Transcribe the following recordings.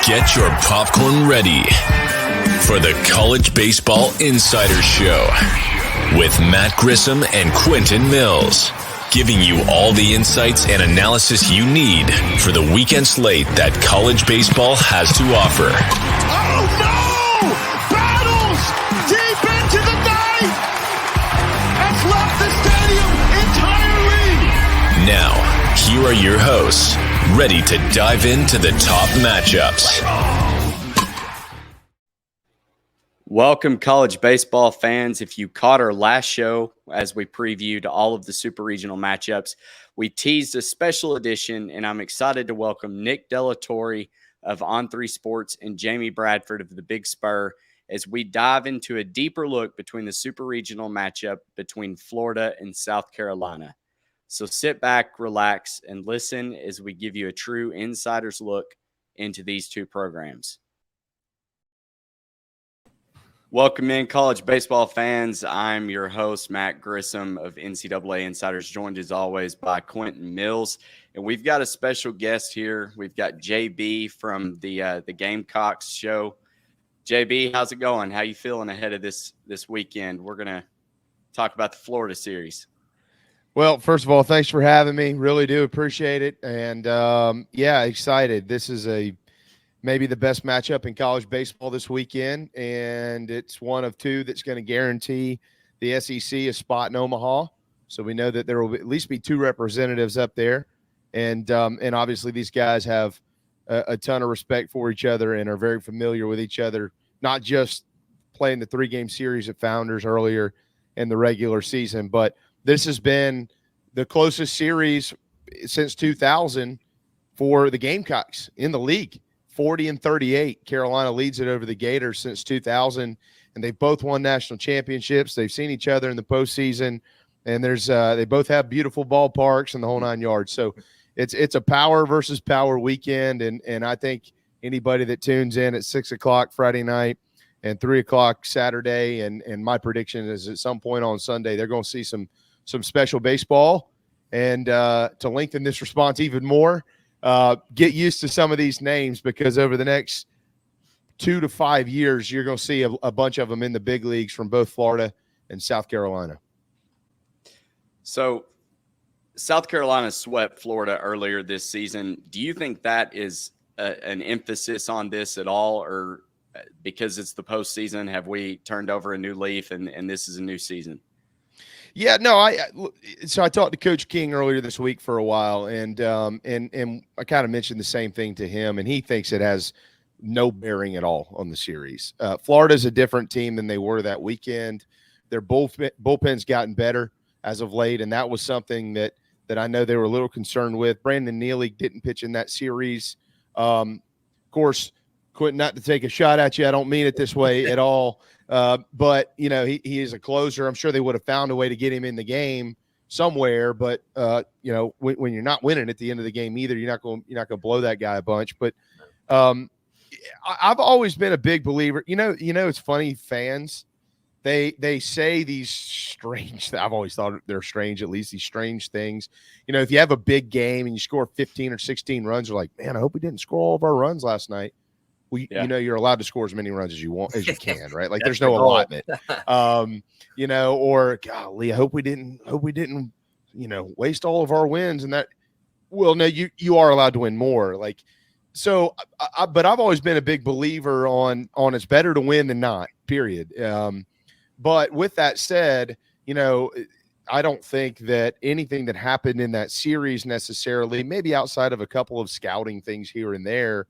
Get your popcorn ready for the College Baseball Insider Show with Matt Grissom and Quentin Mills, giving you all the insights and analysis you need for the weekend slate that college baseball has to offer. Oh no! Battles deep into the night has left the stadium entirely. Now, here are your hosts, ready to dive into the top matchups. Welcome, college baseball fans. If you caught our last show as we previewed all of the super regional matchups, we teased a special edition, and I'm excited to welcome Nick Torre of On3 Sports and Jamie Bradford of the Big Spur as we dive into a deeper look between the super regional matchup between Florida and South Carolina. So sit back, relax, and listen as we give you a true insider's look into these two programs. Welcome in, college baseball fans. I'm your host, Matt Grissom of NCAA Insiders, joined as always by Quentin Mills. And we've got a special guest here. We've got JB from the Gamecocks show. JB, how's it going? How you feeling ahead of this weekend? We're going to talk about the Florida series. Well, first of all, thanks for having me. Really do appreciate it. And, yeah, excited. This is maybe the best matchup in college baseball this weekend, and it's one of two that's going to guarantee the SEC a spot in Omaha. So we know that there will at least be two representatives up there. And obviously these guys have a ton of respect for each other and are very familiar with each other, not just playing the three-game series at Founders earlier in the regular season, but this has been the closest series since 2000 for the Gamecocks in the league. 40-38. Carolina leads it over the Gators since 2000, and they've both won national championships. They've seen each other in the postseason, and they both have beautiful ballparks and the whole 9 yards. So it's a power versus power weekend, and I think anybody that tunes in at 6 o'clock Friday night and 3 o'clock Saturday, and my prediction is at some point on Sunday they're going to see some special baseball. And to lengthen this response even more, get used to some of these names, because over the next 2 to 5 years, you're going to see a bunch of them in the big leagues from both Florida and South Carolina. So South Carolina swept Florida earlier this season. Do you think that is an emphasis on this at all, or because it's the postseason, have we turned over a new leaf and this is a new season? Yeah, no, so I talked to Coach King earlier this week for a while, and I kind of mentioned the same thing to him, and he thinks it has no bearing at all on the series. Florida's a different team than they were that weekend. Their bullpen's gotten better as of late, and that was something that I know they were a little concerned with. Brandon Neely didn't pitch in that series. Of course, Quentin, not to take a shot at you, I don't mean it this way at all. But you know, he is a closer. I'm sure they would have found a way to get him in the game somewhere. But you know, when you're not winning at the end of the game either, you're not going to blow that guy a bunch. But I've always been a big believer. You know, it's funny. Fans, they say these strange. I've always thought they're strange. At least these strange things. You know, if you have a big game and you score 15 or 16 runs, you're like, man, I hope we didn't score all of our runs last night. Well, yeah. You know, you're allowed to score as many runs as you want, as you can, right? Like there's no allotment, you know, or golly, I hope we didn't, you know, waste all of our wins. And that, well, no, you are allowed to win more. Like, so, but I've always been a big believer on it's better to win than not, period. But with that said, you know, I don't think that anything that happened in that series necessarily, maybe outside of a couple of scouting things here and there,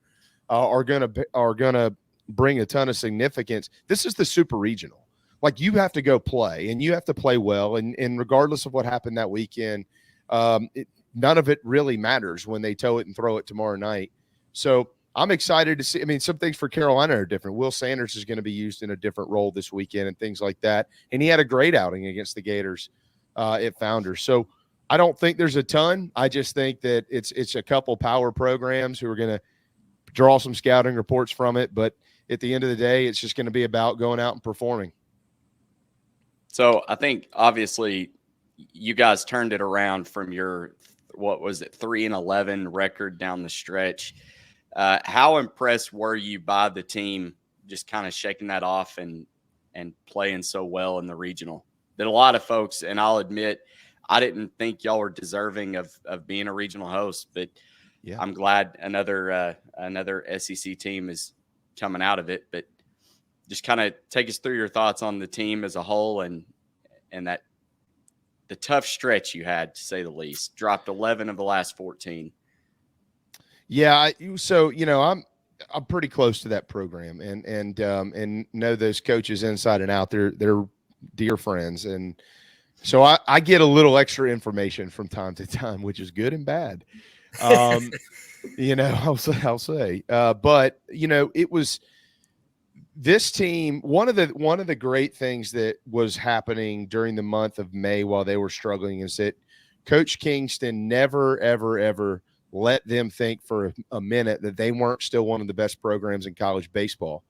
are gonna bring a ton of significance. This is the super regional. Like, you have to go play, and you have to play well. And regardless of what happened that weekend, none of it really matters when they tow it and throw it tomorrow night. So I'm excited to see. I mean, some things for Carolina are different. Will Sanders is going to be used in a different role this weekend and things like that. And he had a great outing against the Gators at Founders. So I don't think there's a ton. I just think that it's a couple power programs who are going to draw some scouting reports from it. But at the end of the day, it's just going to be about going out and performing. So I think obviously you guys turned it around from your, what was it, 3-11 record down the stretch. How impressed were you by the team just kind of shaking that off and playing so well in the regional? That a lot of folks, and I'll admit, I didn't think y'all were deserving of being a regional host, but Yeah. I'm glad another SEC team is coming out of it. But just kind of take us through your thoughts on the team as a whole and that the tough stretch you had, to say the least. Dropped 11 of the last 14. Yeah, so I'm pretty close to that program, and know those coaches inside and out. They're dear friends, and so I get a little extra information from time to time, which is good and bad. I'll say, but it was this team. One of the great things that was happening during the month of May while they were struggling is that Coach Kingston never, ever, ever let them think for a minute that they weren't still one of the best programs in college baseball.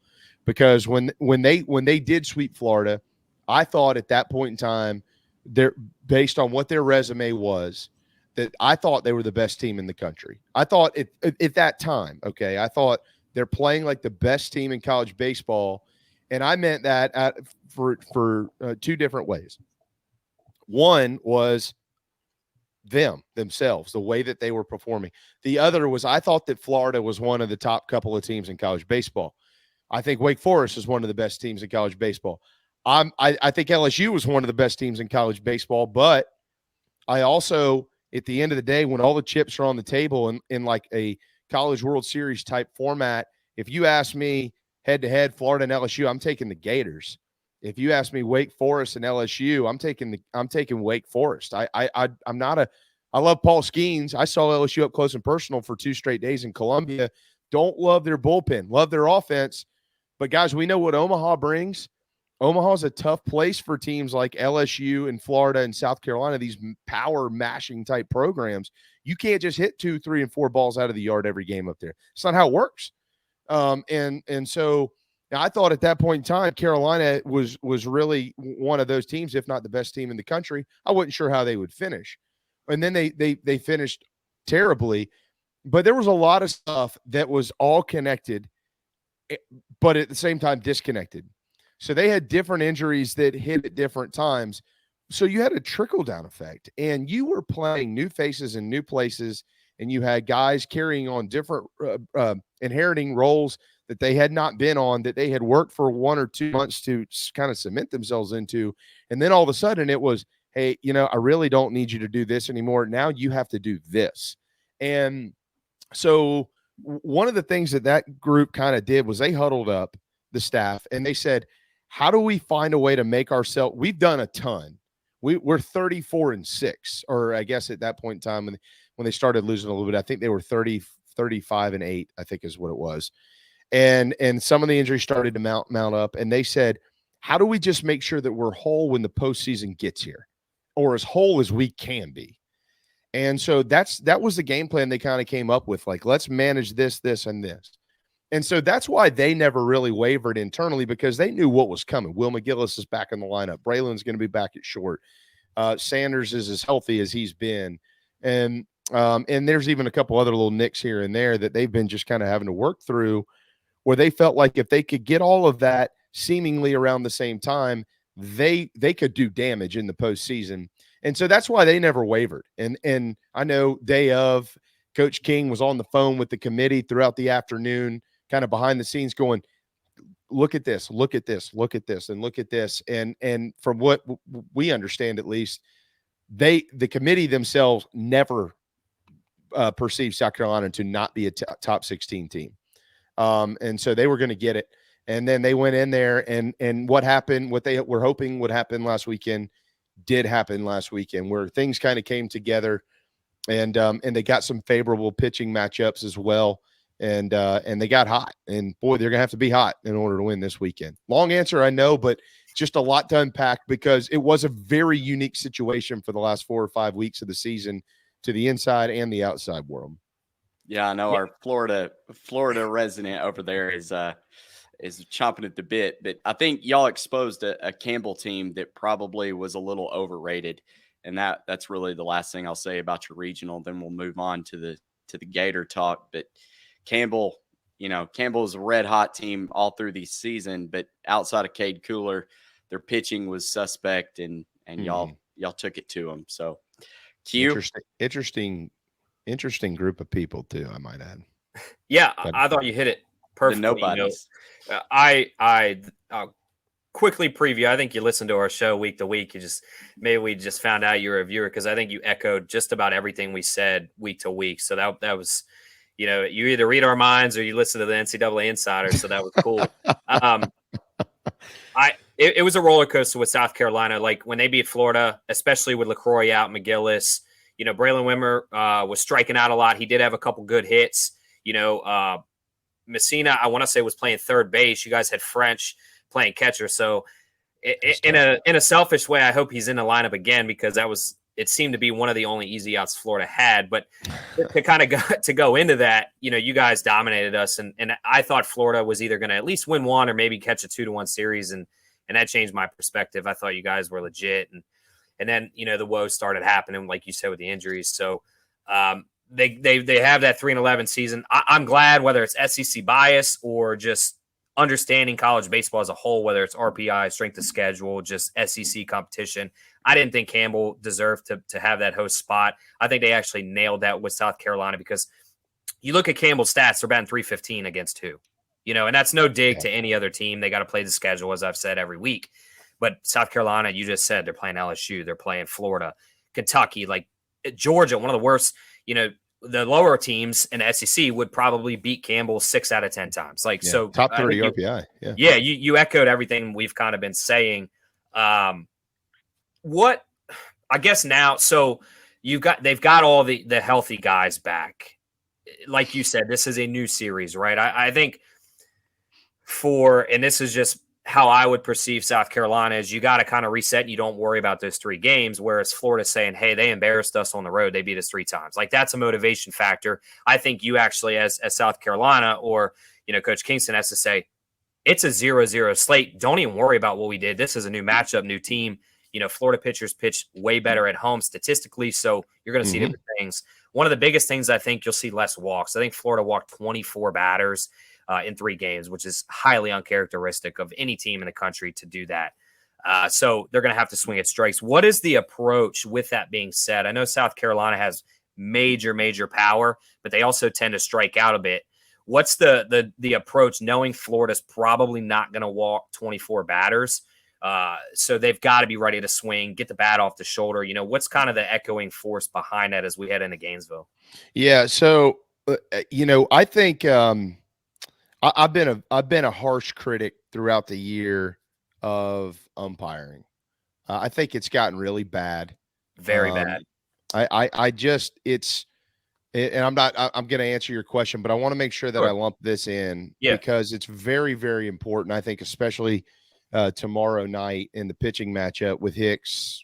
Because when they did sweep Florida, I thought at that point in time, they're based on what their resume was, that I thought they were the best team in the country. I thought at that time, okay, I thought they're playing like the best team in college baseball, and I meant that for two different ways. One was themselves, the way that they were performing. The other was I thought that Florida was one of the top couple of teams in college baseball. I think Wake Forest is one of the best teams in college baseball. I think LSU was one of the best teams in college baseball, but I also, at the end of the day, when all the chips are on the table in like a College World Series type format, if you ask me head to head, Florida and LSU, I'm taking the Gators. If you ask me Wake Forest and LSU, I'm taking Wake Forest. I'm not a I love Paul Skeens. I saw LSU up close and personal for 2 straight days in Columbia. Don't love their bullpen, love their offense. But guys, we know what Omaha brings. Omaha's a tough place for teams like LSU and Florida and South Carolina, these power mashing type programs. You can't just hit 2, 3, and 4 balls out of the yard every game up there. It's not how it works. And so I thought at that point in time, Carolina was really one of those teams, if not the best team in the country. I wasn't sure how they would finish. And then they finished terribly. But there was a lot of stuff that was all connected, but at the same time disconnected. So they had different injuries that hit at different times. So you had a trickle-down effect. And you were playing new faces in new places, and you had guys carrying on different inheriting roles that they had not been on, that they had worked for 1 or 2 months to kind of cement themselves into. And then all of a sudden it was, hey, I really don't need you to do this anymore. Now you have to do this. And so one of the things that group kind of did was they huddled up the staff and they said, how do we find a way to make ourselves, we've done a ton. We're 34-6, or I guess at that point in time when they started losing a little bit, I think they were 35-8, I think is what it was. And some of the injuries started to mount up, and they said, how do we just make sure that we're whole when the postseason gets here, or as whole as we can be? And so that was the game plan they kind of came up with, like, let's manage this, and this. And so that's why they never really wavered internally, because they knew what was coming. Will McGillis is back in the lineup. Braylon's going to be back at short. Sanders is as healthy as he's been. And there's even a couple other little nicks here and there that they've been just kind of having to work through, where they felt like if they could get all of that seemingly around the same time, they could do damage in the postseason. And so that's why they never wavered. And I know day of, Coach King was on the phone with the committee throughout the afternoon, kind of behind the scenes going, look at this, look at this, look at this, and look at this. And from what we understand, at least, the committee themselves never perceived South Carolina to not be a top 16 team. And so they were going to get it. And then they went in there, and what happened, what they were hoping would happen last weekend, did happen last weekend, where things kind of came together, and they got some favorable pitching matchups as well. And they got hot, and boy, they're going to have to be hot in order to win this weekend. Long answer, I know, but just a lot to unpack, because it was a very unique situation for the last 4 or 5 weeks of the season to the inside and the outside world. Yeah, I know. Our Florida resident over there is chomping at the bit, but I think y'all exposed a Campbell team that probably was a little overrated, and that's really the last thing I'll say about your regional. Then we'll move on to the Gator talk. But Campbell Campbell's a red hot team all through the season, but outside of Cade Cooler, their pitching was suspect, and y'all took it to them. So, interesting group of people too, I might add. Yeah, I thought you hit it perfectly. The nobodies. I'll quickly preview. I think you listen to our show week to week. Maybe we just found out you were a viewer, because I think you echoed just about everything we said week to week. So that was, you either read our minds or you listen to the NCAA Insider. So that was cool. It was a roller coaster with South Carolina. Like when they beat Florida, especially with LaCroix out, McGillis, Braylon Wimmer was striking out a lot. He did have a couple good hits. Messina, I want to say, was playing third base. You guys had French playing catcher. So in a selfish way, I hope he's in the lineup again, because it seemed to be one of the only easy outs Florida had. But to kind of go into that, you guys dominated us. And I thought Florida was either going to at least win one or maybe catch a 2-1 series. And that changed my perspective. I thought you guys were legit. And then, the woes started happening, like you said, with the injuries. So they have that 3-11 season. I'm glad, whether it's SEC bias or just understanding college baseball as a whole, whether it's RPI, strength of schedule, just SEC competition. I didn't think Campbell deserved to have that host spot. I think they actually nailed that with South Carolina, because you look at Campbell's stats, they're batting .315 against 2, and that's no dig to any other team. They got to play the schedule, as I've said, every week. But South Carolina, you just said, they're playing LSU, they're playing Florida, Kentucky, like Georgia, one of the worst, the lower teams in the SEC would probably beat Campbell 6 out of 10 times. So top 30 RPI. Yeah. You echoed everything we've kind of been saying. What I guess now, so they've got all the healthy guys back. Like you said, this is a new series, right? I think and this is just how I would perceive South Carolina, is you got to kind of reset and you don't worry about those 3 games, whereas Florida's saying, hey, they embarrassed us on the road. They beat us 3 times. Like, that's a motivation factor. I think you actually, as South Carolina, or, Coach Kingston has to say, it's a 0-0 slate. Don't even worry about what we did. This is a new matchup, new team. Florida pitchers pitch way better at home statistically, so you're going to see different things. One of the biggest things, I think, you'll see less walks. I think Florida walked 24 batters in 3 games, which is highly uncharacteristic of any team in the country to do that. So they're going to have to swing at strikes. What is the approach with that being said? I know South Carolina has major power, but they also tend to strike out a bit. What's the approach, knowing Florida's probably not going to walk 24 batters? So they've got to be ready to swing, get the bat off the shoulder. What's kind of the echoing force behind that as we head into Gainesville? Yeah. So, I think, I've been a harsh critic throughout the year of umpiring. I think it's gotten really bad, very bad. I'm going to answer your question, but I want to make sure that I lump this in because it's very, very important. I think, especially tomorrow night in the pitching matchup with Hicks,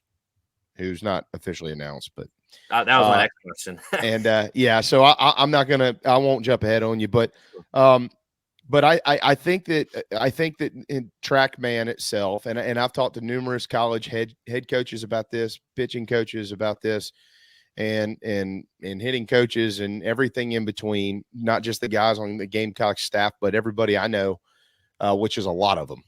who's not officially announced, but that was my next question. And so I won't jump ahead on you, but I think that in TrackMan itself, and I've talked to numerous college head coaches about this, pitching coaches about this, and hitting coaches and everything in between, not just the guys on the Gamecock staff, but everybody I know, which is a lot of them.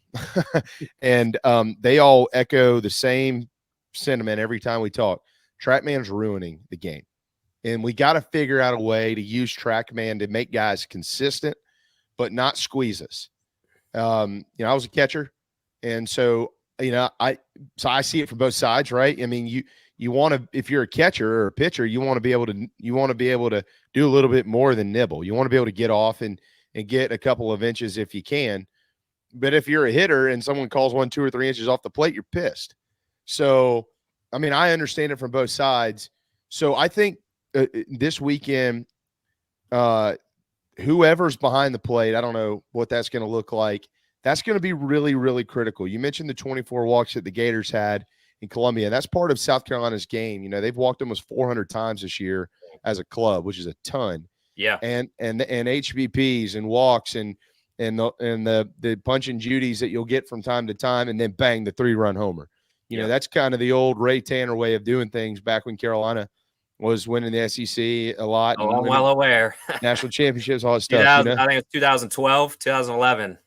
And they all echo the same sentiment every time we talk. TrackMan's ruining the game. And we got to figure out a way to use TrackMan to make guys consistent, but not squeeze us. I was a catcher, and so I see it from both sides, right? I mean, you want to, if you're a catcher or a pitcher, you want to be able to do a little bit more than nibble. You want to be able to get off and get a couple of inches if you can. But if you're a hitter and someone calls 1, 2, or 3 inches off the plate, you're pissed. So, I mean, I understand it from both sides. So I think this weekend, whoever's behind the plate, I don't know what that's going to look like. That's going to be really, really critical. You mentioned the 24 walks that the Gators had in Columbia. That's part of South Carolina's game. They've walked almost 400 times this year as a club, which is a ton. Yeah. And HBPs and walks and the punch and judies that you'll get from time to time, and then bang, the 3-run homer. That's kind of the old Ray Tanner way of doing things back when Carolina was winning the SEC a lot. Oh, I'm well aware. National championships, all that stuff. I think it's 2012, 2011.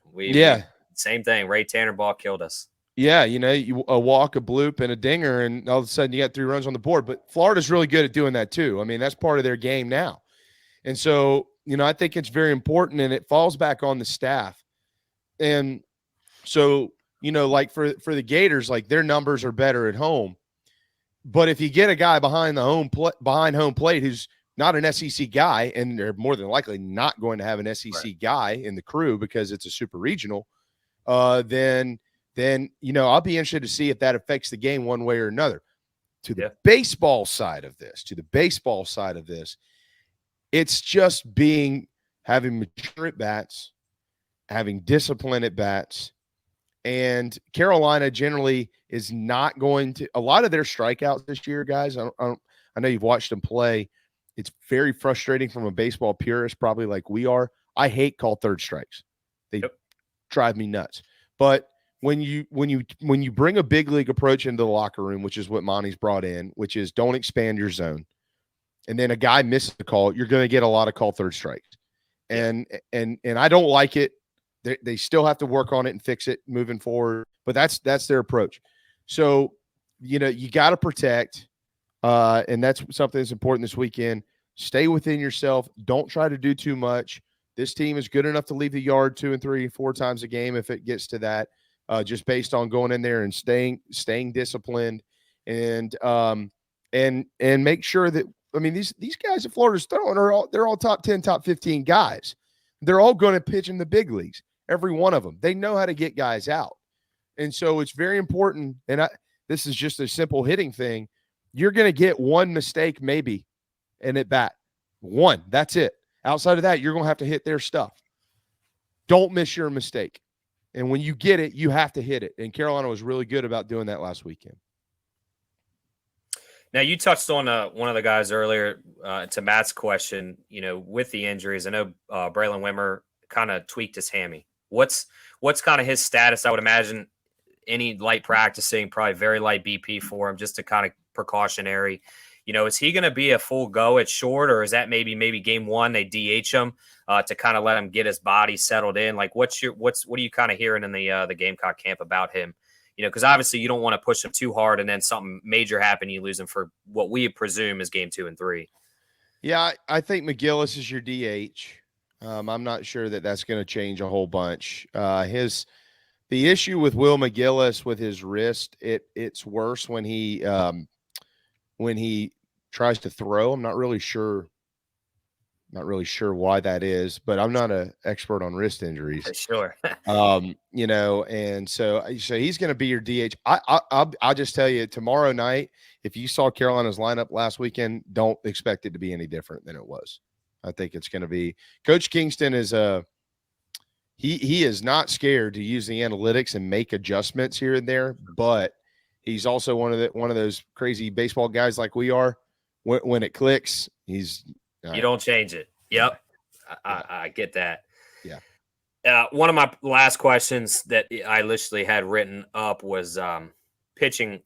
Same thing. Ray Tannerball killed us. Yeah, a walk, a bloop, and a dinger, and all of a sudden you got 3 runs on the board. But Florida's really good at doing that too. I mean, that's part of their game now. And so, I think it's very important, and it falls back on the staff. And so, like for the Gators, like their numbers are better at home. But if you get a guy behind home plate who's not an SEC guy, and they're more than likely not going to have an SEC guy in the crew because it's a super regional, then I'll be interested to see if that affects the game one way or another. To the baseball side of this, it's just having mature at bats, having discipline at bats. And Carolina generally is not going to – a lot of their strikeouts this year, guys, I know you've watched them play. It's very frustrating from a baseball purist, probably like we are. I hate call third strikes. They drive me nuts. But when you bring a big league approach into the locker room, which is what Monty's brought in, which is don't expand your zone, and then a guy misses the call, you're going to get a lot of call third strikes. And I don't like it. They still have to work on it and fix it moving forward, but that's their approach. So, you got to protect, and that's something that's important this weekend. Stay within yourself. Don't try to do too much. This team is good enough to leave the yard 2 and 3, 4 times a game if it gets to that, just based on going in there and staying disciplined, and make sure that, I mean, these guys at Florida's throwing they're all top 10, top 15 guys. They're all going to pitch in the big leagues. Every one of them. They know how to get guys out. And so it's very important. And this is just a simple hitting thing. You're going to get one mistake maybe in at bat. One. That's it. Outside of that, you're going to have to hit their stuff. Don't miss your mistake. And when you get it, you have to hit it. And Carolina was really good about doing that last weekend. Now, you touched on one of the guys earlier to Matt's question, with the injuries. I know Braylon Wimmer kind of tweaked his hammy. What's kind of his status? I would imagine any light practicing, probably very light BP for him, just to kind of precautionary. Is he going to be a full go at short, or is that maybe game one they DH him to kind of let him get his body settled in? Like, what are you kind of hearing in the Gamecock camp about him? Because obviously you don't want to push him too hard and then something major happen, you lose him for what we presume is game 2 and 3. Yeah, I think McGillis is your DH. I'm not sure that that's going to change a whole bunch. The issue with Will McGillis with his wrist, it's worse when he tries to throw. I'm not really sure why that is, but I'm not an expert on wrist injuries. Sure. And so he's going to be your DH. I'll just tell you, tomorrow night, if you saw Carolina's lineup last weekend, don't expect it to be any different than it was. I think it's going to be Coach Kingston is he is not scared to use the analytics and make adjustments here and there, but he's also one of those crazy baseball guys like we are. When it clicks, he's you don't change it. Yep. I get that. Yeah. One of my last questions that I literally had written up was pitching,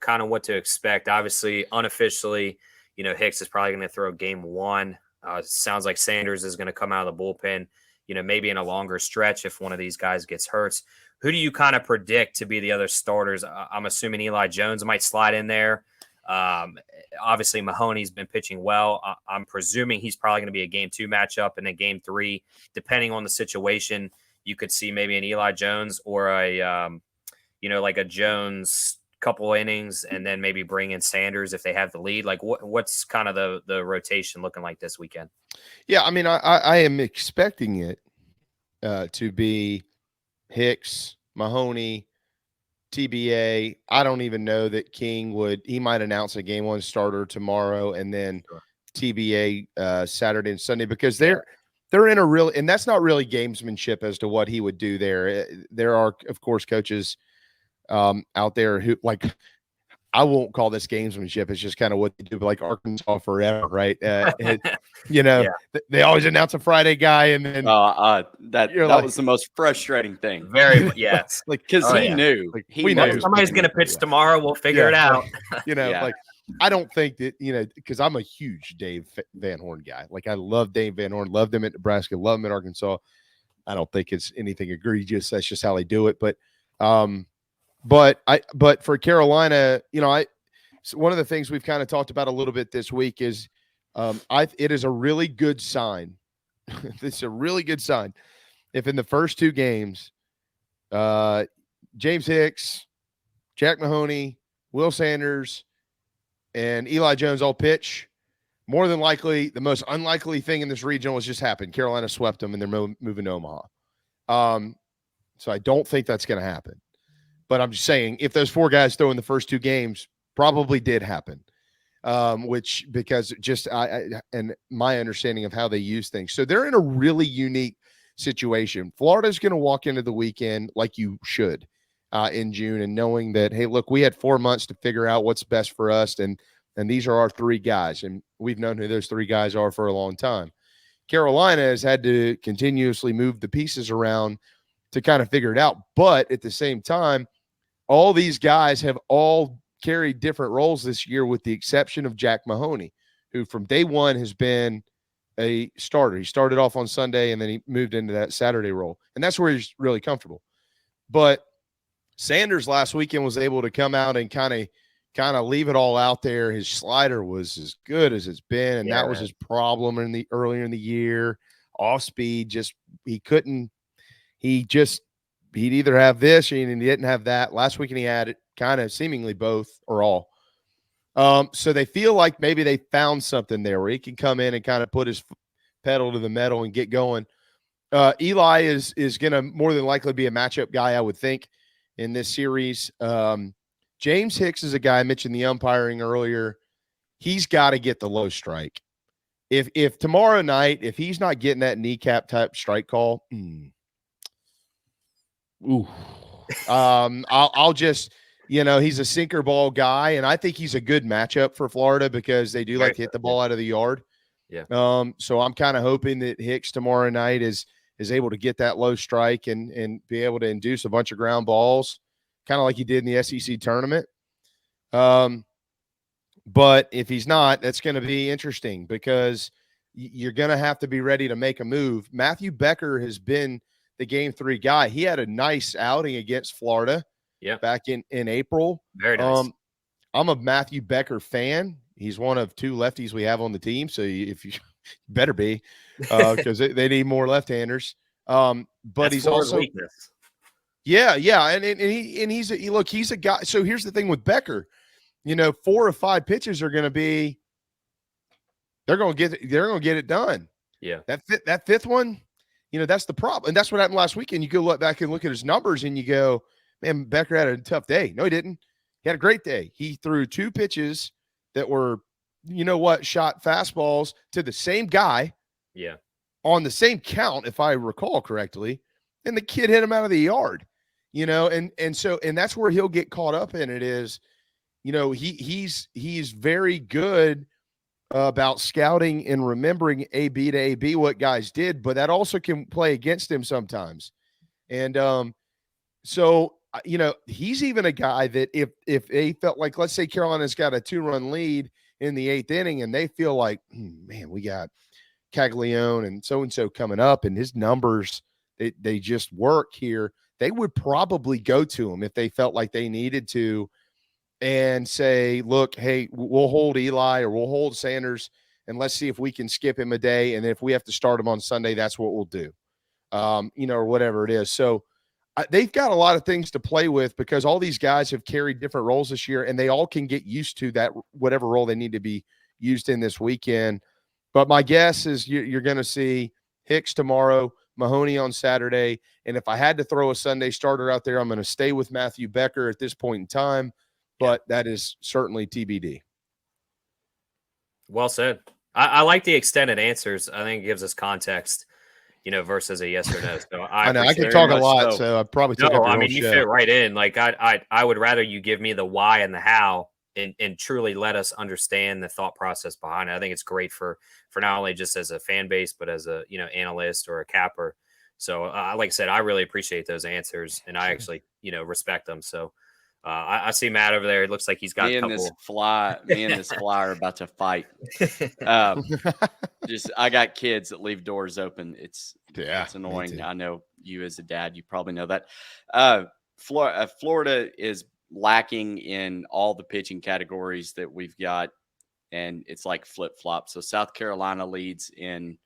kind of what to expect. Obviously, unofficially, Hicks is probably going to throw game 1. Sounds like Sanders is going to come out of the bullpen, maybe in a longer stretch if one of these guys gets hurt. Who do you kind of predict to be the other starters? I'm assuming Eli Jones might slide in there. Obviously, Mahoney's been pitching well. I'm presuming he's probably going to be a game 2 matchup, and then game 3, depending on the situation, you could see maybe an Eli Jones or like a Jones couple innings, and then maybe bring in Sanders if they have the lead. Like what's kind of the rotation looking like this weekend? Yeah, I mean, I am expecting it to be Hicks, Mahoney, TBA. I don't even know that King he might announce a game 1 starter tomorrow, and then TBA Saturday and Sunday, because they're in a real, and that's not really gamesmanship as to what he would do there. There are, of course, coaches out there who, like, I won't call this gamesmanship. It's just kind of what they do, like Arkansas forever, right? They always announce a Friday guy, and then that was the most frustrating thing. Very, yes, because he knew. Like, we knew somebody's going to pitch tomorrow. We'll figure it out. I don't think that, because I'm a huge Dave Van Horn guy. Like, I love Dave Van Horn, loved him at Nebraska, loved him at Arkansas. I don't think it's anything egregious. That's just how they do it. But for Carolina, so one of the things we've kind of talked about a little bit this week is it is a really good sign. It's a really good sign if in the first two games, James Hicks, Jack Mahoney, Will Sanders, and Eli Jones all pitch. More than likely, the most unlikely thing in this regional has just happened. Carolina swept them, and they're moving to Omaha. So I don't think that's going to happen. But I'm just saying, if those four guys throw in the first two games, probably did happen. Because just and my understanding of how they use things. So they're in a really unique situation. Florida's going to walk into the weekend like you should in June, and knowing that, hey, look, we had 4 months to figure out what's best for us, and these are our three guys, and we've known who those three guys are for a long time. Carolina has had to continuously move the pieces around to kind of figure it out. But at the same time, all these guys have all carried different roles this year, with the exception of Jack Mahoney, who from day one has been a starter. He started off on Sunday, and then he moved into that Saturday role, and that's where he's really comfortable. But Sanders last weekend was able to come out and kind of leave it all out there. His slider was as good as it's been, and that was his problem earlier in the year. Off speed, he'd either have this or he didn't have that. Last weekend he had it, kind of seemingly both or all. So they feel like maybe they found something there where he can come in and kind of put his pedal to the metal and get going. Eli is going to more than likely be a matchup guy, I would think, in this series. James Hicks is a guy, I mentioned the umpiring earlier. He's got to get the low strike. If tomorrow night, if he's not getting that kneecap type strike call, I'll just, he's a sinker ball guy, and I think he's a good matchup for Florida because they do like to hit the ball out of the yard. Yeah. So I'm kind of hoping that Hicks tomorrow night is able to get that low strike and be able to induce a bunch of ground balls, kind of like he did in the SEC tournament. But if he's not, that's going to be interesting because you're going to have to be ready to make a move. Matthew Becker has been the game 3 guy. He had a nice outing against Florida back in April. Very nice. I'm a Matthew Becker fan. He's one of 2 lefties we have on the team. So if you better be, because they need more left-handers. But that's he's also weakness. Yeah. And he's a guy. So here's the thing with Becker, 4 or 5 pitches are going to be, they're going to get it done. Yeah. That fifth one, that's the problem. And that's what happened last weekend. You go look back and look at his numbers and you go, man, Becker had a tough day. No, he didn't. He had a great day. He threw 2 pitches that were, shot fastballs to the same guy. Yeah. On the same count, if I recall correctly. And the kid hit him out of the yard, and that's where he'll get caught up in it is, he's very good about scouting and remembering AB to AB what guys did, but that also can play against him sometimes. And he's even a guy that if they felt like, let's say Carolina's got a 2-run lead in the 8th inning and they feel like, man, we got Caglione and so coming up and his numbers, they just work here. They would probably go to him if they felt like they needed to and say, look, hey, we'll hold Eli or we'll hold Sanders and let's see if we can skip him a day. And if we have to start him on Sunday, that's what we'll do, or whatever it is. So they've got a lot of things to play with because all these guys have carried different roles this year and they all can get used to that, whatever role they need to be used in this weekend. But my guess is you're going to see Hicks tomorrow, Mahoney on Saturday. And if I had to throw a Sunday starter out there, I'm going to stay with Matthew Becker at this point in time. But that is certainly TBD. Well said. I like the extended answers. I think it gives us context, versus a yes or no. So I know I can talk a lot, so I probably took up your you show. fit right in. Like I would rather you give me the why and the how and truly let us understand the thought process behind it. I think it's great for not only just as a fan base, but as a, analyst or a capper. So like I said, I really appreciate those answers and I actually, respect them. So I see Matt over there. It looks like he's got me a and couple. this fly are about to fight. I got kids that leave doors open. It's annoying. I know you as a dad, you probably know that. Florida is lacking in all the pitching categories that we've got, and it's like flip-flop. So South Carolina leads in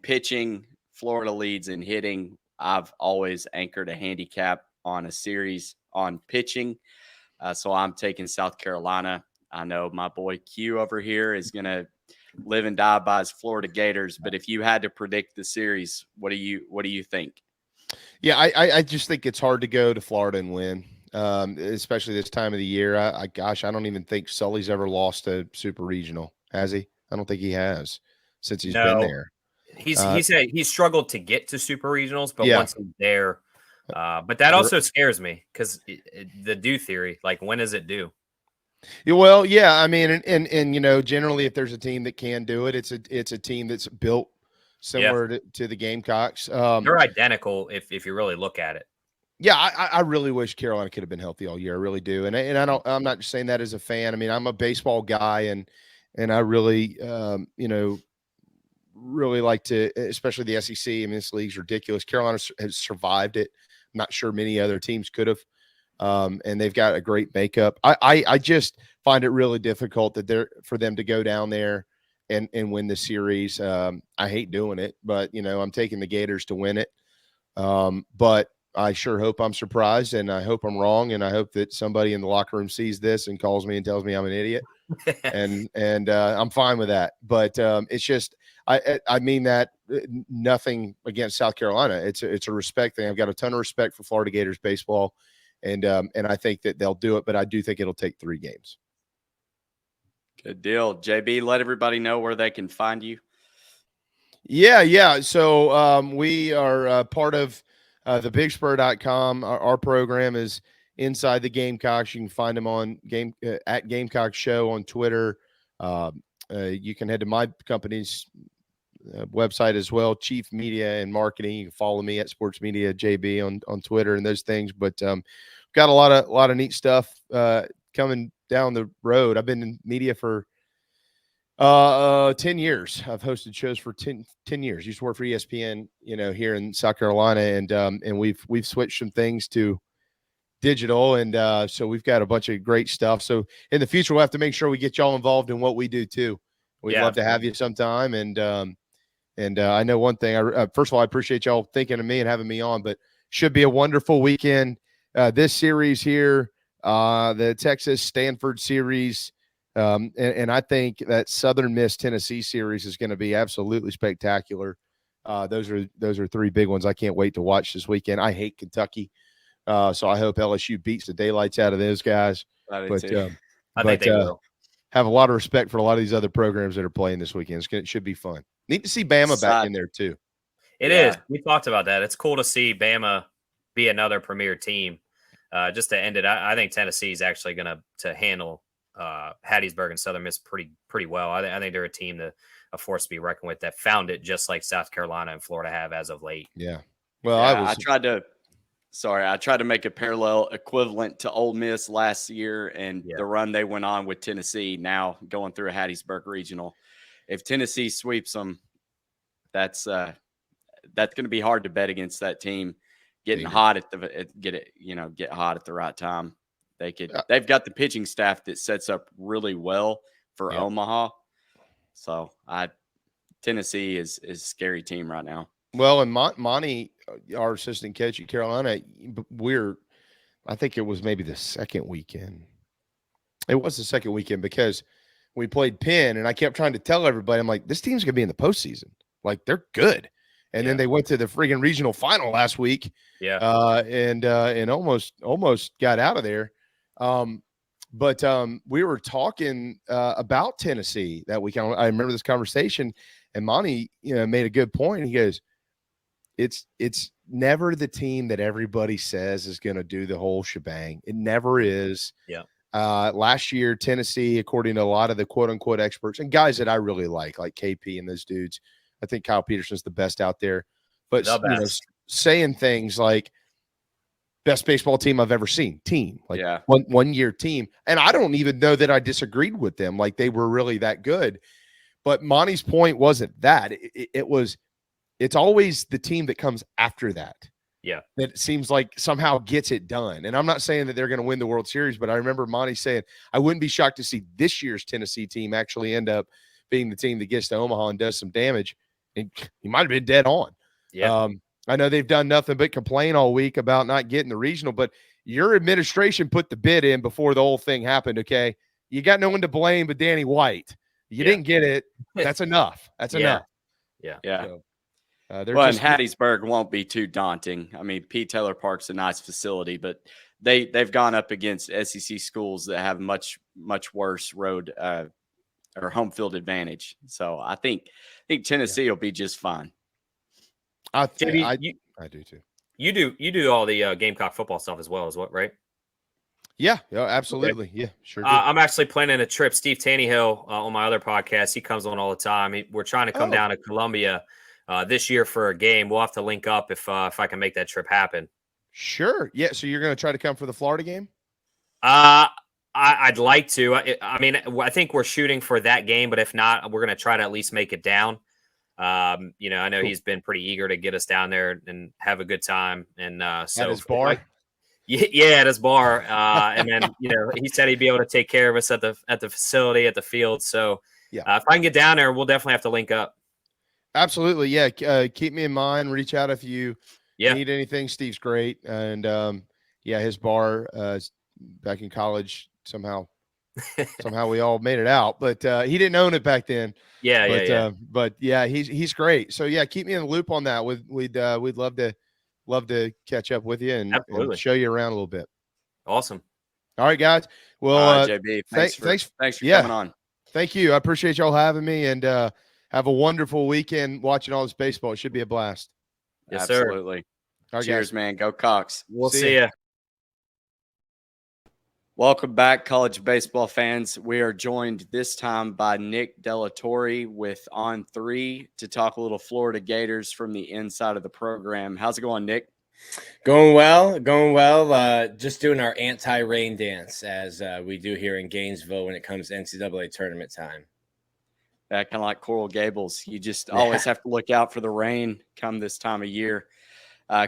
pitching, Florida leads in hitting. I've always anchored a handicap on a series on pitching. So I'm taking South Carolina. I know my boy Q over here is going to live and die by his Florida Gators. But if you had to predict the series, what do you think? Yeah, I just think it's hard to go to Florida and win, especially this time of the year. I don't even think Sully's ever lost a super regional, has he? I don't think he has since he's been there. He's struggled to get to super regionals, but once he's there, but that also scares me because the due theory, like when is it due? Well, yeah, I mean, and generally, if there's a team that can do it, it's a team that's built similar to the Gamecocks. They're identical if you really look at it. Yeah, I really wish Carolina could have been healthy all year. I really do, and I'm not just saying that as a fan. I mean, I'm a baseball guy, and I really really like to, especially the SEC. I mean, this league's ridiculous. Carolina has survived it. I'm not sure many other teams could have. And they've got a great makeup. I just find it really difficult for them to go down there and win the series. I hate doing it, but I'm taking the Gators to win it. But I sure hope I'm surprised, and I hope I'm wrong, and I hope that somebody in the locker room sees this and calls me and tells me I'm an idiot. and I'm fine with that. But it's just I mean that nothing against South Carolina. It's a respect thing. I've got a ton of respect for Florida Gators baseball. And I think that they'll do it, but I do think it'll take 3 games. Good deal. JB, let everybody know where they can find you. Yeah. So we are part of the BigSpur.com. Our program is Inside the Gamecocks. You can find them on at Gamecock Show on Twitter. You can head to my company's website as well, Chief Media and Marketing. You can follow me at Sports Media JB on Twitter and those things. But got a lot of neat stuff coming down the road. I've been in media for 10 years. I've hosted shows for 10 years. Used to work for ESPN, here in South Carolina, and we've switched some things to digital, and so we've got a bunch of great stuff. So in the future, we'll have to make sure we get y'all involved in what we do too. We'd love to have you sometime, and I know one thing. First of all, I appreciate y'all thinking of me and having me on, but should be a wonderful weekend. This series here, the Texas-Stanford series, and I think that Southern Miss Tennessee series is going to be absolutely spectacular. Those are 3 big ones I can't wait to watch this weekend. I hate Kentucky, so I hope LSU beats the daylights out of those guys. I think they will. Have a lot of respect for a lot of these other programs that are playing this weekend. It should be fun. Neat to see Bama back in there too. It is. We talked about that. It's cool to see Bama be another premier team. Just to end it, I think Tennessee is actually going to handle Hattiesburg and Southern Miss pretty well. I think they're a team a force to be reckoned with that found it just like South Carolina and Florida have as of late. Yeah. Well, I tried to make a parallel equivalent to Ole Miss last year and the run they went on with Tennessee. Now going through a Hattiesburg regional, if Tennessee sweeps them, that's going to be hard to bet against that team. Getting hot get hot at the right time. They've got the pitching staff that sets up really well for Omaha. So Tennessee is a scary team right now. Well, and Monty, our assistant coach at Carolina, I think it was maybe the second weekend. It was the second weekend because we played Penn, and I kept trying to tell everybody, I'm like, this team's going to be in the postseason. Like, they're good. And then they went to the friggin' regional final last week. Yeah. And almost got out of there. But we were talking about Tennessee that weekend. I remember this conversation, and Monty, made a good point. He goes, it's never the team that everybody says is going to do the whole shebang. It never is. Yeah. Last year, Tennessee, according to a lot of the quote unquote experts and guys that I really like KP and those dudes, I think Kyle Peterson's the best out there. But saying things like best baseball team I've ever seen. Like Yeah. one year team. And I don't even know that I disagreed with them. Like they were really that good. But Monty's point wasn't that. It's always the team that comes after that. Yeah. That it seems like somehow gets it done. And I'm not saying that they're going to win the World Series, but I remember Monty saying, I wouldn't be shocked to see this year's Tennessee team actually end up being the team that gets to Omaha and does some damage. And he might have been dead on. Yeah. I know they've done nothing but complain all week about not getting the regional, but your administration put the bid in before the whole thing happened. Okay. You got no one to blame but Danny White. You didn't get it. That's enough. That's enough. Yeah. Yeah. So, and Hattiesburg won't be too daunting. I mean, P. Taylor Park's a nice facility, but they've gone up against SEC schools that have much worse road or home field advantage. So I think Tennessee will be just fine. I do too. You do all the Gamecock football stuff as well, right? Yeah, absolutely. Okay. Yeah, sure. I'm actually planning a trip. Steve Taneyhill on my other podcast, he comes on all the time. We're trying to come down to Columbia this year for a game. We'll have to link up if I can make that trip happen. Sure. Yeah. So you're going to try to come for the Florida game? I'd like to. I mean, I think we're shooting for that game, but if not, we're going to try to at least make it down. I know he's been pretty eager to get us down there and have a good time. And so at his bar. Yeah, at his bar. And then, he said he'd be able to take care of us at the facility, at the field. So if I can get down there, we'll definitely have to link up. Absolutely. Yeah. Keep me in mind. Reach out if you need anything. Steve's great. And his bar back in college, somehow we all made it out, but he didn't own it back then. But he's great. So keep me in the loop on that. We'd love to catch up with you and show you around a little bit. Awesome. All right, guys. Well, JB, thanks for coming on. Thank you. I appreciate y'all having me, and have a wonderful weekend watching all this baseball. It should be a blast. Yes, absolutely. Sir. All right, cheers, man. Go Cox. We'll see ya. Welcome back, college baseball fans. We are joined this time by Nick Della Torre with On 3 to talk a little Florida Gators from the inside of the program. How's it going, Nick? Going well. Just doing our anti-rain dance as we do here in Gainesville when it comes to NCAA tournament time. Kind of like Coral Gables. You just always have to look out for the rain come this time of year.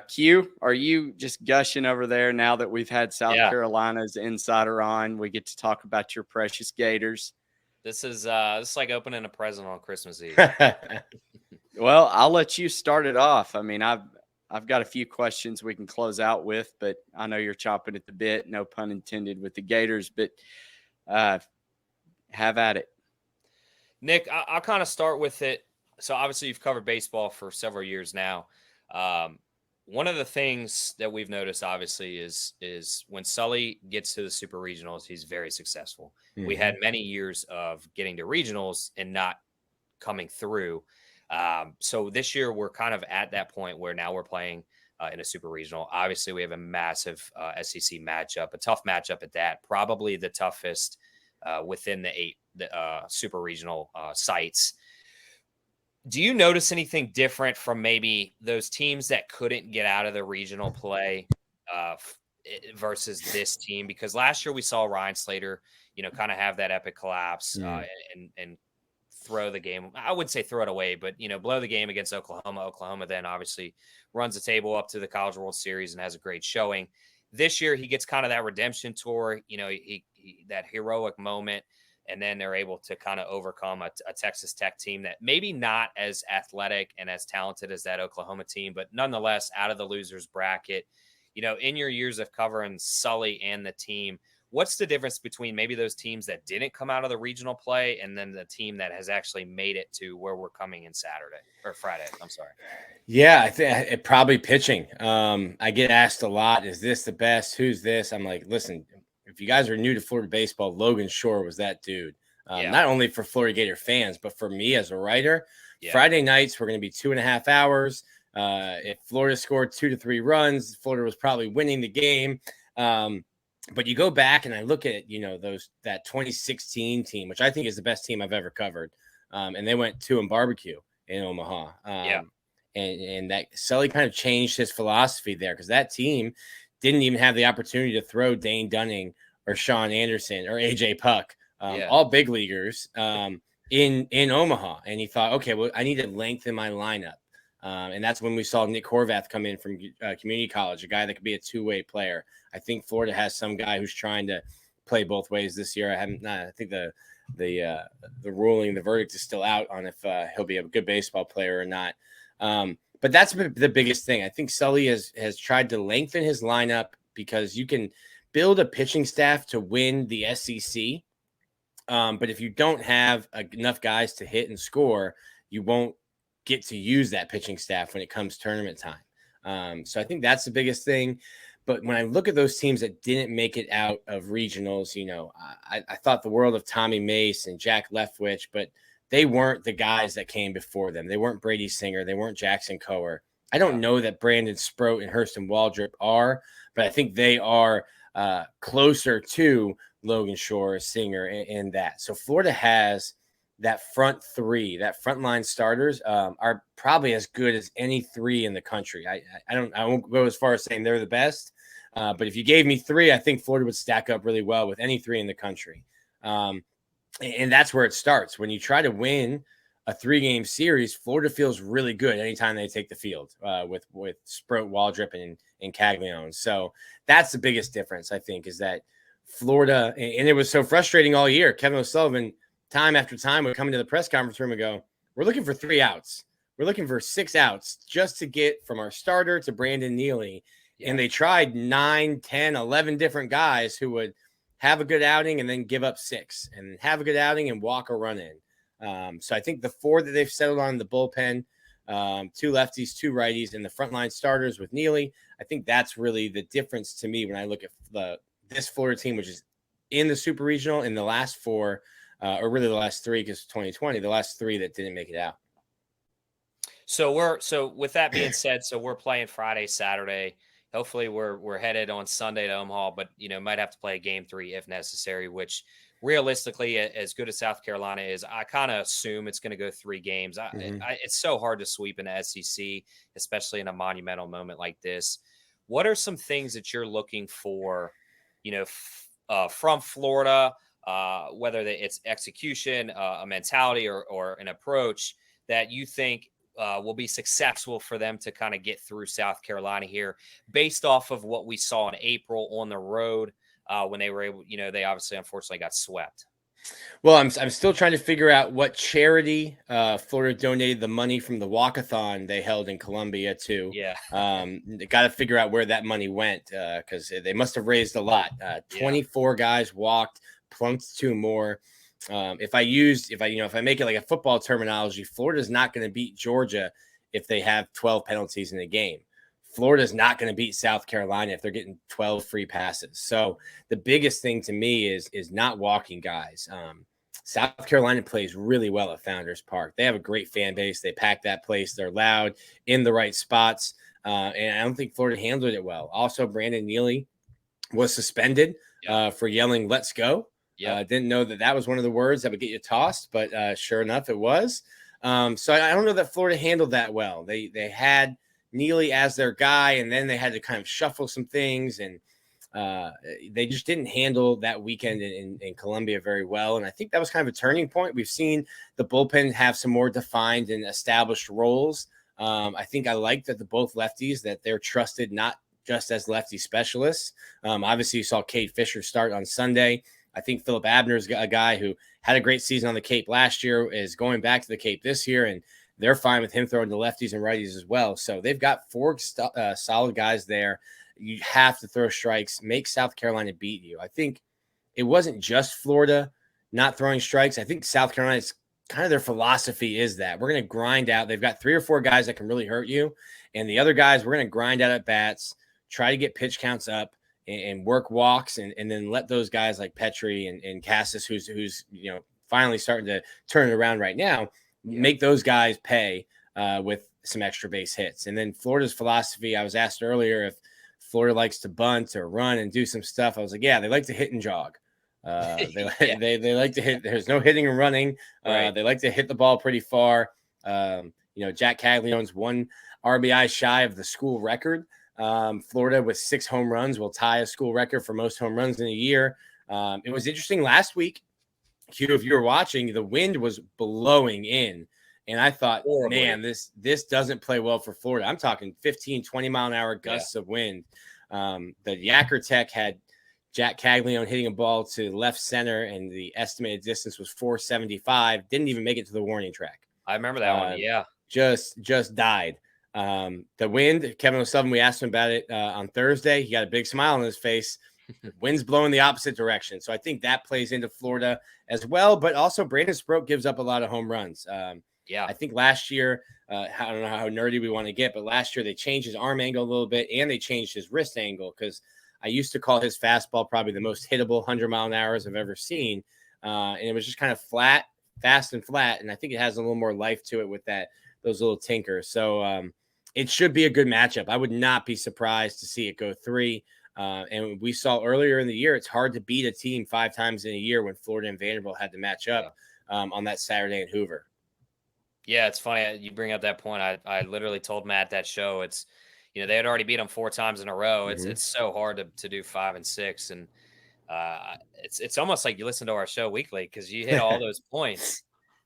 Q, are you just gushing over there now that we've had South Carolina's insider on? We get to talk about your precious Gators. This is like opening a present on Christmas Eve. Well, I'll let you start it off. I mean, I've got a few questions we can close out with, but I know you're chomping at the bit. No pun intended with the Gators, but have at it. Nick, I'll kind of start with it. So obviously you've covered baseball for several years now. One of the things that we've noticed, obviously, is when Sully gets to the super regionals, he's very successful. Mm-hmm. We had many years of getting to regionals and not coming through. So this year we're kind of at that point where now we're playing in a super regional. Obviously, we have a massive SEC matchup, a tough matchup at that, probably the toughest within the 8 super regional sites. Do you notice anything different from maybe those teams that couldn't get out of the regional play versus this team? Because last year we saw Ryan Slater, kind of have that epic collapse and throw the game. I wouldn't say throw it away, but, blow the game against Oklahoma. Oklahoma then obviously runs the table up to the College World Series and has a great showing. This year he gets kind of that redemption tour, he that heroic moment. And then they're able to kind of overcome a Texas Tech team that maybe not as athletic and as talented as that Oklahoma team, but nonetheless out of the losers bracket. In your years of covering Sully and the team, what's the difference between maybe those teams that didn't come out of the regional play and then the team that has actually made it to where we're coming in Friday? I'm sorry. Yeah, I think it probably pitching. I get asked a lot, is this the best? Who's this? I'm like, listen, if you guys are new to Florida baseball, Logan Shore was that dude. Not only for Florida Gator fans, but for me as a writer. Friday nights were going to be 2.5 hours. If Florida scored 2 to 3 runs, Florida was probably winning the game. But you go back and I look at that 2016 team, which I think is the best team I've ever covered. And they went 2-and-barbecue in Omaha. And that Sully kind of changed his philosophy there because that team didn't even have the opportunity to throw Dane Dunning or Sean Anderson or AJ Puck, all big leaguers in Omaha. And he thought, okay, well, I need to lengthen my lineup. And that's when we saw Nick Horvath come in from community college, a guy that could be a two-way player. I think Florida has some guy who's trying to play both ways this year. I think the ruling, the verdict is still out on if he'll be a good baseball player or not. But that's the biggest thing. I think Sully has tried to lengthen his lineup because you can build a pitching staff to win the SEC. But if you don't have enough guys to hit and score, you won't get to use that pitching staff when it comes tournament time. So I think that's the biggest thing. But when I look at those teams that didn't make it out of regionals, I thought the world of Tommy Mace and Jack Leftwich, but they weren't the guys that came before them. They weren't Brady Singer. They weren't Jackson Coher. I don't know that Brandon Sproat and Hurston Waldrop are, but I think they are closer to Logan Shore, Singer, and that. So Florida has that front three, that frontline starters are probably as good as any three in the country. I won't go as far as saying they're the best, but if you gave me three, I think Florida would stack up really well with any three in the country. And that's where it starts. When you try to win a 3-game series, Florida feels really good anytime they take the field with Sproat, Waldrop, and Caglione. So that's the biggest difference, I think, is that Florida, and it was so frustrating all year. Kevin O'Sullivan, time after time, would come into the press conference room and go, we're looking for 3 outs. We're looking for 6 outs just to get from our starter to Brandon Neely. Yeah. And they tried 9, 10, 11 different guys who would have a good outing and then give up 6 and have a good outing and walk a run in. So I think the 4 that they've settled on in the bullpen, 2 lefties, 2 righties, and the frontline starters with Neely, I think that's really the difference to me when I look at this Florida team, which is in the Super Regional in the last 4, or really the last 3, because 2020, the last 3 that didn't make it out. So with that being said, so we're playing Friday, Saturday. Hopefully we're headed on Sunday to Omaha, but might have to play a game 3 if necessary, which realistically, as good as South Carolina is, I kind of assume it's going to go 3 games. It's so hard to sweep in the SEC, especially in a monumental moment like this. What are some things that you're looking for, from Florida, whether it's execution, a mentality, or an approach that you think will be successful for them to kind of get through South Carolina here, based off of what we saw in April on the road when they were able, they obviously unfortunately got swept. Well, I'm still trying to figure out what charity Florida donated the money from the walkathon they held in Columbia to. Yeah. They got to figure out where that money went because they must have raised a lot. 24 guys walked, plunked 2 more. If I make it like a football terminology, Florida's not going to beat Georgia if they have 12 penalties in a game. Florida's not going to beat South Carolina if they're getting 12 free passes. So the biggest thing to me is not walking guys. South Carolina plays really well at Founders Park. They have a great fan base. They pack that place. They're loud in the right spots. And I don't think Florida handled it well. Also, Brandon Neely was suspended for yelling, "Let's go." Didn't know that was one of the words that would get you tossed, but sure enough, it was. So I don't know that Florida handled that well. They had Neely as their guy, and then they had to kind of shuffle some things, and they just didn't handle that weekend in Columbia very well. And I think that was kind of a turning point. We've seen the bullpen have some more defined and established roles. I think I like that both lefties, that they're trusted not just as lefty specialists. Obviously, you saw Cade Fisher start on Sunday. I think Philip Abner's a guy who had a great season on the Cape last year, is going back to the Cape this year, and they're fine with him throwing to lefties and righties as well. So they've got 4 solid guys there. You have to throw strikes, make South Carolina beat you. I think it wasn't just Florida not throwing strikes. I think South Carolina's kind of their philosophy is that we're going to grind out. They've got 3 or 4 guys that can really hurt you, and the other guys, we're going to grind out at bats, try to get pitch counts up, and work walks, and then let those guys like Petrie and Cassis, who's finally starting to turn it around right now, make those guys pay with some extra base hits. And then Florida's philosophy, I was asked earlier if Florida likes to bunt or run and do some stuff. I was like, yeah, they like to hit and jog. They like to hit. There's no hitting and running. Right. They like to hit the ball pretty far. Jack Caglione's 1 RBI shy of the school record. Florida with 6 home runs will tie a school record for most home runs in a year. It was interesting last week, Q, if you were watching, the wind was blowing in. And I thought, Horribly. man, this doesn't play well for Florida. I'm talking 15, 20-mile-an-hour gusts of wind. The Yacker Tech had Jack Caglione hitting a ball to left center, and the estimated distance was 475. Didn't even make it to the warning track. I remember that one. Yeah. Just died. The wind, Kevin O'Sullivan, we asked him about it on Thursday. He got a big smile on his face. Wind's blowing the opposite direction. So I think that plays into Florida as well. But also Brandon Sproat gives up a lot of home runs. I think last year, I don't know how nerdy we want to get, but last year they changed his arm angle a little bit and they changed his wrist angle, because I used to call his fastball probably the most hittable 100-mile-an-hours I've ever seen. And it was just kind of flat, fast and flat. And I think it has a little more life to it with those little tinkers. So it should be a good matchup. I would not be surprised to see it go 3. And we saw earlier in the year, it's hard to beat a team 5 times in a year when Florida and Vanderbilt had to match up on that Saturday in Hoover. Yeah, it's funny you bring up that point. I literally told Matt that show. It's, they had already beat them 4 times in a row. It's so hard to do 5 and 6, and it's almost like you listen to our show weekly because you hit all those points.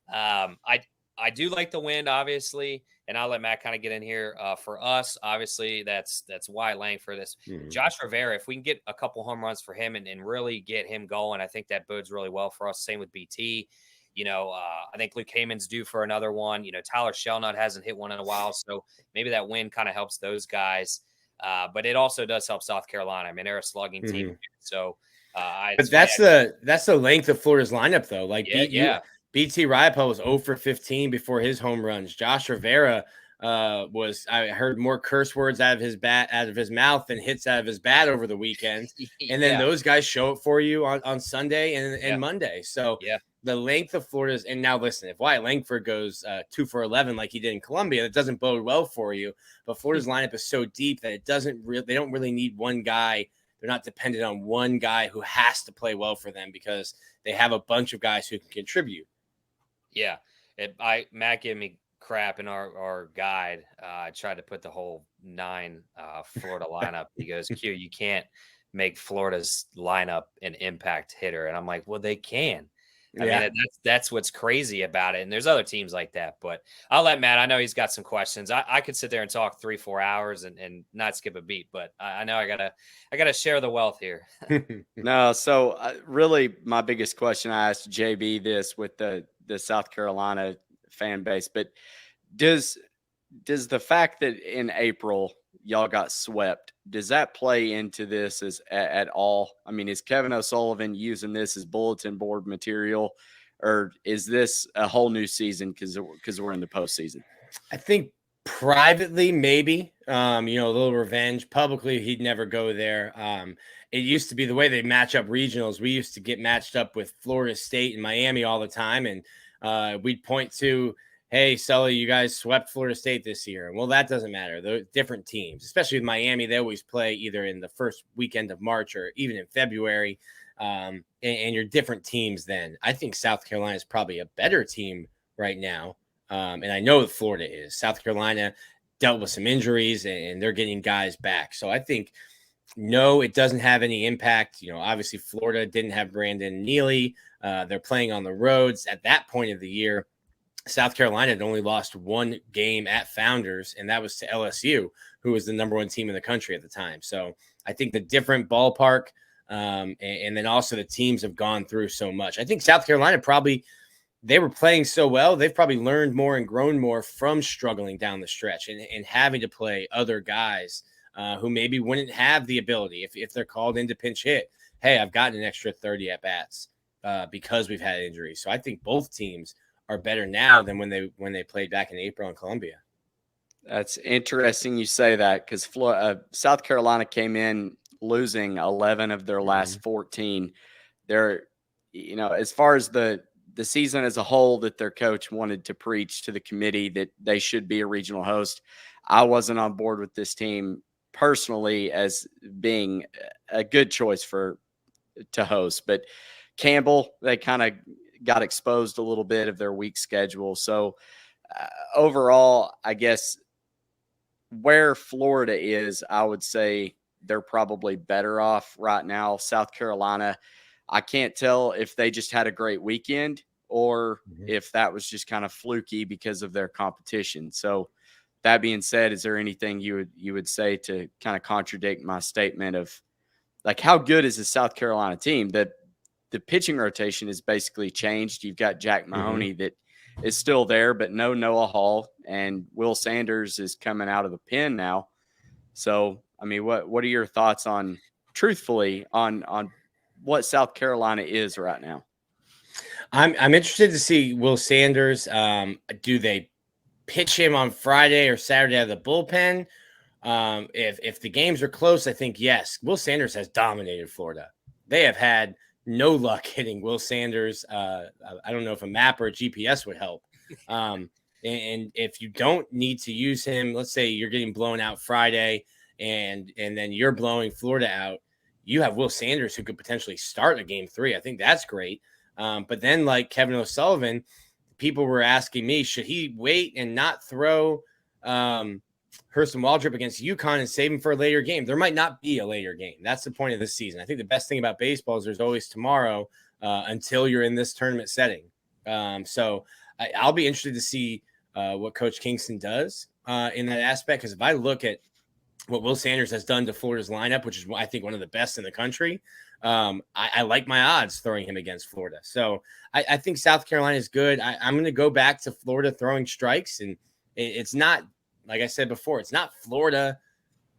I do like the wind, obviously, and I'll let Matt kind of get in here. For us, obviously, that's Wyatt Langford. This Josh Rivera, if we can get a couple home runs for him and really get him going, I think that bodes really well for us. Same with BT. I think Luke Heyman's due for another one. Tyler Shelnut hasn't hit one in a while, so maybe that win kind of helps those guys. But it also does help South Carolina. I mean, they're a slugging team, so. But that's the length of Florida's lineup, though. Like, BT Riopel was 0 for 15 before his home runs. Josh Rivera I heard more curse words out of his mouth than hits out of his bat over the weekend. And then those guys show up for you on Sunday and Monday. So the length of Florida's, and now listen, if Wyatt Langford goes 2 for 11 like he did in Columbia, that doesn't bode well for you. But Florida's lineup is so deep that they don't really need one guy. They're not dependent on one guy who has to play well for them because they have a bunch of guys who can contribute. Yeah. Matt gave me crap in our guide. I tried to put the whole 9 Florida lineup. He goes, Q, you can't make Florida's lineup an impact hitter. And I'm like, well, they can. I mean, that's what's crazy about it. And there's other teams like that, but I'll let Matt, I know he's got some questions. I could sit there and talk 3-4 hours and not skip a beat, but I know I gotta share the wealth here. No. So really my biggest question, I asked JB this with the South Carolina fan base, but does the fact that in April y'all got swept, does that play into this at all? I mean, is Kevin O'Sullivan using this as bulletin board material, or is this a whole new season because we're in the postseason? I think privately, maybe, a little revenge. Publicly, he'd never go there. It used to be the way they match up regionals. We used to get matched up with Florida State and Miami all the time, and we'd point to, hey, Sully, you guys swept Florida State this year. Well, that doesn't matter. They're different teams, especially with Miami. They always play either in the first weekend of March or even in February, and you're different teams then. I think South Carolina is probably a better team right now, and I know that Florida is. South Carolina dealt with some injuries, and they're getting guys back. So I think, no, it doesn't have any impact. Obviously, Florida didn't have Brandon Neely. They're playing on the roads at that point of the year. South Carolina had only lost 1 game at Founders, and that was to LSU, who was the number 1 team in the country at the time. So I think the different ballpark, and then also the teams have gone through so much. I think South Carolina they were playing so well, they've probably learned more and grown more from struggling down the stretch and having to play other guys who maybe wouldn't have the ability if they're called in to pinch hit. Hey, I've gotten an extra 30 at bats because we've had injuries. So I think both teams are better now than when they played back in April in Columbia. That's interesting you say that, because South Carolina came in losing 11 of their last 14. They're, as far as the season as a whole, that their coach wanted to preach to the committee that they should be a regional host. I wasn't on board with this team personally as being a good choice to host, but Campbell, they kind of got exposed a little bit of their weak schedule. So overall, I guess where Florida is, I would say they're probably better off right now. South Carolina, I can't tell if they just had a great weekend or if that was just kind of fluky because of their competition. So that being said, is there anything you would say to kind of contradict my statement of like how good is the South Carolina team? That the pitching rotation is basically changed. You've got Jack Mahoney that is still there, but no Noah Hall, and Will Sanders is coming out of the pen now. So, I mean, what are your thoughts on, truthfully, on what South Carolina is right now? I'm interested to see Will Sanders. Do they pitch him on Friday or Saturday out of the bullpen? If the games are close, I think yes. Will Sanders has dominated Florida. They have had no luck hitting Will Sanders. I don't know if a map or a GPS would help. And if you don't need to use him, let's say you're getting blown out Friday and then you're blowing Florida out, you have Will Sanders who could potentially start a game 3. I think that's great. But then, like Kevin O'Sullivan, people were asking me, should he wait and not throw Hurston Waldrop against UConn and save him for a later game? There might not be a later game. That's the point of this season. I think the best thing about baseball is there's always tomorrow until you're in this tournament setting. So I'll be interested to see what Coach Kingston does in that aspect, because if I look at what Will Sanders has done to Florida's lineup, which is, I think, one of the best in the country, I like my odds throwing him against Florida. So I think South Carolina is good. I'm going to go back to Florida throwing strikes, and it's not, like I said before, it's not Florida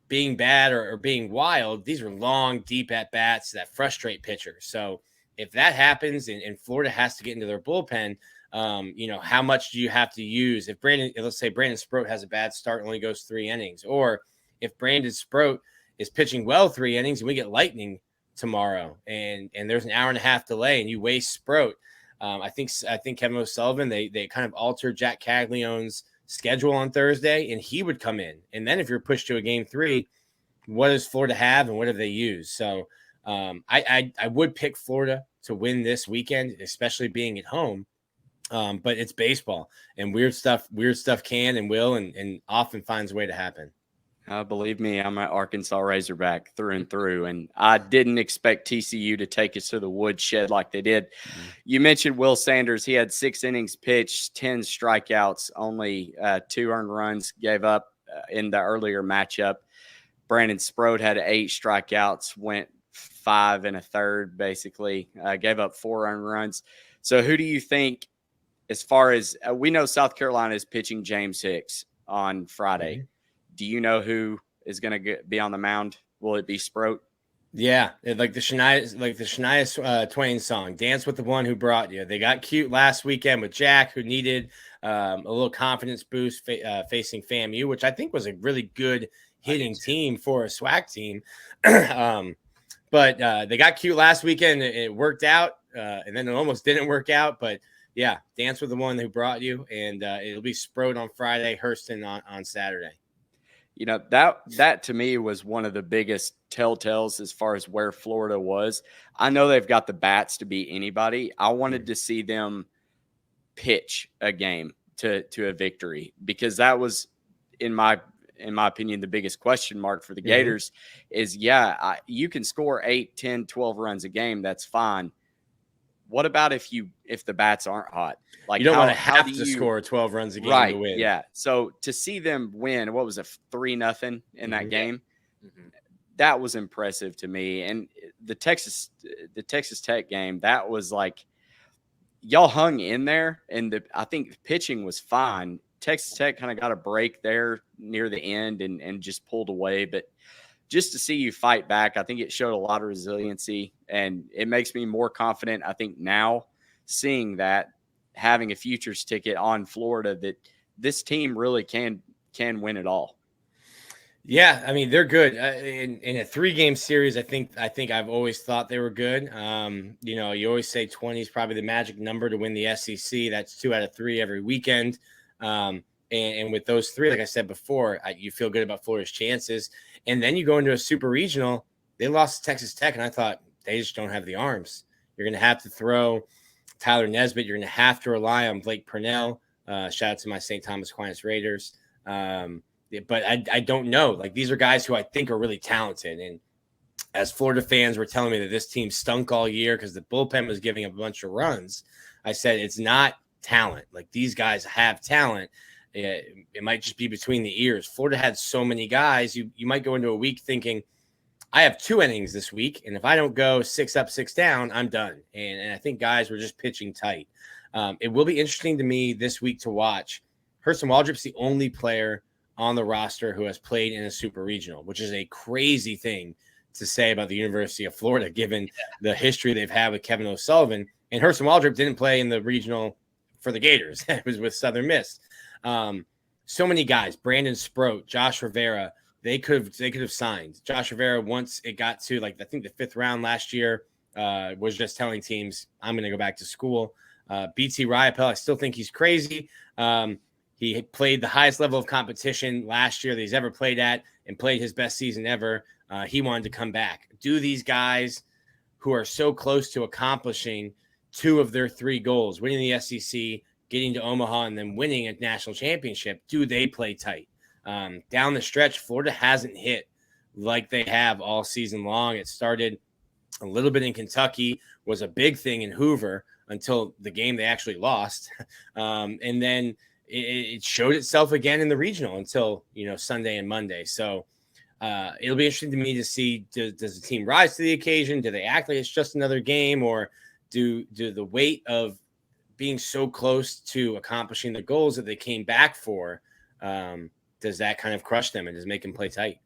being bad or being wild. These are long, deep at-bats that frustrate pitchers. So if that happens and Florida has to get into their bullpen, how much do you have to use? If let's say Brandon Sproat has a bad start and only goes 3 innings, or if Brandon Sproat is pitching well 3 innings and we get lightning tomorrow and there's an hour and a half delay and you waste Sproat. I think Kevin O'Sullivan, they kind of altered Jack Caglione's schedule on Thursday and he would come in. And then if you're pushed to a game 3, what does Florida have and what have they used? So I would pick Florida to win this weekend, especially being at home. But it's baseball and weird stuff can and will and often finds a way to happen. Believe me, I'm an Arkansas Razorback through and through, and I didn't expect TCU to take us to the woodshed like they did. You mentioned Will Sanders. He had 6 innings pitched, 10 strikeouts, only 2 earned runs gave up in the earlier matchup. Brandon Sproat had 8 strikeouts, went 5 1/3, basically, gave up 4 earned runs. So who do you think, as far as we know, South Carolina is pitching James Hicks on Friday. Do you know who is going to be on the mound? Will it be Sproat? Yeah, like the Shania Twain song, "Dance with the One Who Brought You." They got cute last weekend with Jack, who needed a little confidence boost facing FAMU, which I think was a really good hitting team for a SWAC team. But they got cute last weekend. It worked out, and then it almost didn't work out. But yeah, dance with the one who brought you, and it'll be Sproat on Friday, Hurston on Saturday. You know, that to me was one of the biggest telltales as far as where Florida was. I know they've got the bats to beat anybody. I wanted to see them pitch a game to a victory, because that was, in my opinion, the biggest question mark for the Gators is, you can score 8, 10, 12 runs a game. That's fine. What about if the bats aren't hot? Like, you don't want to have to score 12 runs a game to win. Yeah. So to see them win, what was it, 3-0 in that game? That was impressive to me. And the Texas Tech game, that was like, y'all hung in there, and I think the pitching was fine. Texas Tech kind of got a break there near the end and just pulled away. But just to see you fight back, I think it showed a lot of resiliency, and it makes me more confident, I think, now, seeing that, having a futures ticket on Florida, that this team really can win it all. Yeah, I mean, they're good in a 3-game series. I think I've always thought they were good. You always say 20 is probably the magic number to win the SEC. That's 2 out of 3 every weekend. And with those 3, like I said before, you feel good about Florida's chances. And then you go into a super regional. They lost to Texas Tech, and I thought they just don't have the arms. You're going to have to throw Tyler Nesbitt. You're going to have to rely on Blake Purnell. Shout out to my St. Thomas Aquinas Raiders. but I don't know. Like, these are guys who I think are really talented. And as Florida fans were telling me that this team stunk all year because the bullpen was giving up a bunch of runs, I said, it's not talent. Like, these guys have talent. It might just be between the ears. Florida had so many guys. You might go into a week thinking, I have 2 innings this week, and if I don't go 6 up, 6 down, I'm done. And I think guys were just pitching tight. It will be interesting to me this week to watch. Hurston Waldrop's the only player on the roster who has played in a super regional, which is a crazy thing to say about the University of Florida, given the history they've had with Kevin O'Sullivan. And Hurston Waldrop didn't play in the regional for the Gators. It was with Southern Miss. So many guys, Brandon Sproat, Josh Rivera, they could have signed. Josh Rivera, once it got to, like, I think the 5th round last year, was just telling teams, I'm going to go back to school. BT Riopel, I still think he's crazy. He played the highest level of competition last year that he's ever played at and played his best season ever. He wanted to come back. Do these guys who are so close to accomplishing 2 of their 3 goals, winning the SEC, getting to Omaha, and then winning a national championship, do they play tight? Down the stretch, Florida hasn't hit like they have all season long. It started a little bit in Kentucky, was a big thing in Hoover until the game they actually lost. And then it showed itself again in the regional until, Sunday and Monday. So it'll be interesting to me to see, does the team rise to the occasion? Do they act like it's just another game, or do the weight of being so close to accomplishing the goals that they came back for, does that kind of crush them and does make them play tight?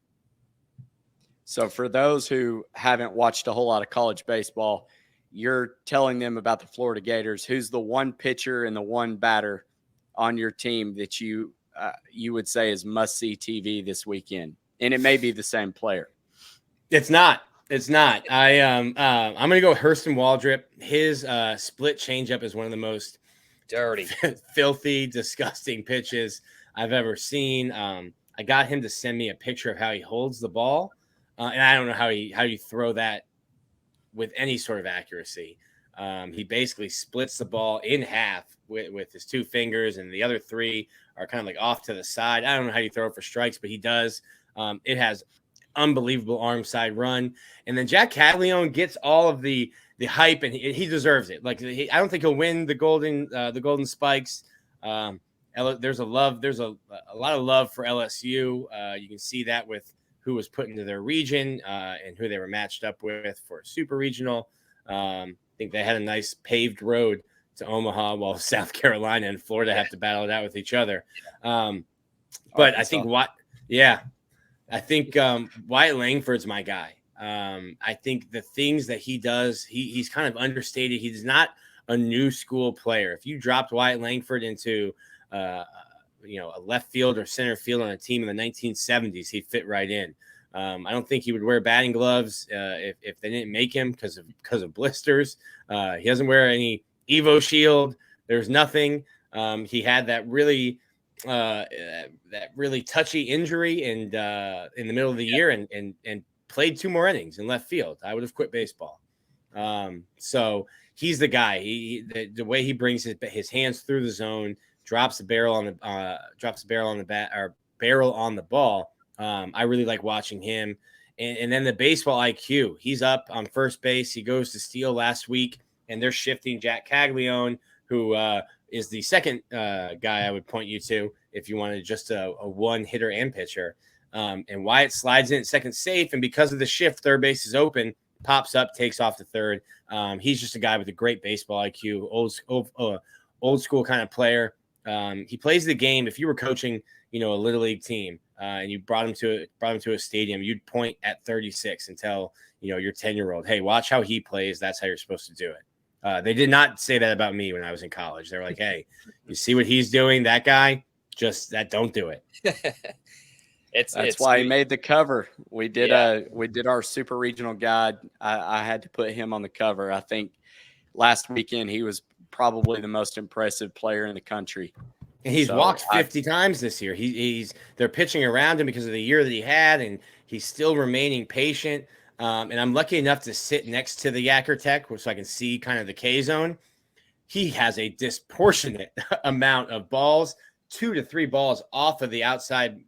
So for those who haven't watched a whole lot of college baseball, you're telling them about the Florida Gators. Who's the one pitcher and the one batter on your team that you would say is must-see TV this weekend? And it may be the same player. It's not. I'm going to go Hurston Waldrop. His split changeup is one of the most dirty, filthy, disgusting pitches I've ever seen. I got him to send me a picture of how he holds the ball, and I don't know how you throw that with any sort of accuracy. He basically splits the ball in half with his 2 fingers, and the other 3 are kind of like off to the side. I don't know how you throw it for strikes, but he does. It has unbelievable arm side run, and then Jack Caglione gets all of the hype, and he deserves it. Like, I don't think he'll win the Golden Spikes. There's a lot of love for LSU. You can see that with who was put into their region and who they were matched up with for super regional. I think they had a nice paved road to Omaha, while South Carolina and Florida have to battle it out with each other. But I think Wyatt Langford's my guy. I think the things that he does, he's kind of understated. He's not a new school player. If you dropped Wyatt Langford into a left field or center field on a team in the 1970s, he'd fit right in. I don't think he would wear batting gloves if they didn't make him because of blisters. He doesn't wear any Evo Shield. There's nothing. He had that really touchy injury and in the middle of the year and played 2 more innings in left field. I would have quit baseball. So he's the guy. The way he brings his hands through the zone, drops the barrel on the ball. I really like watching him. And then the baseball IQ. He's up on first base. He goes to steal last week, and they're shifting Jack Caglione, who is the second guy I would point you to if you wanted just a one hitter and pitcher. And Wyatt slides in at second safe, and because of the shift, third base is open, pops up, takes off to third. He's just a guy with a great baseball IQ, old school kind of player. He plays the game. If you were coaching, a little league team, and you brought him to a stadium, you'd point at 36 and tell your 10-year-old, hey, watch how he plays. That's how you're supposed to do it. They did not say that about me when I was in college. They were like, hey, you see what he's doing? That guy, don't do it. That's why he made the cover. We did our super regional guide. I had to put him on the cover. I think last weekend he was probably the most impressive player in the country. And he's walked 50 times this year. They're pitching around him because of the year that he had, and he's still remaining patient. And I'm lucky enough to sit next to the Yacker Tech, so I can see kind of the K zone. He has a disproportionate amount of balls 2 to 3 balls off of the outside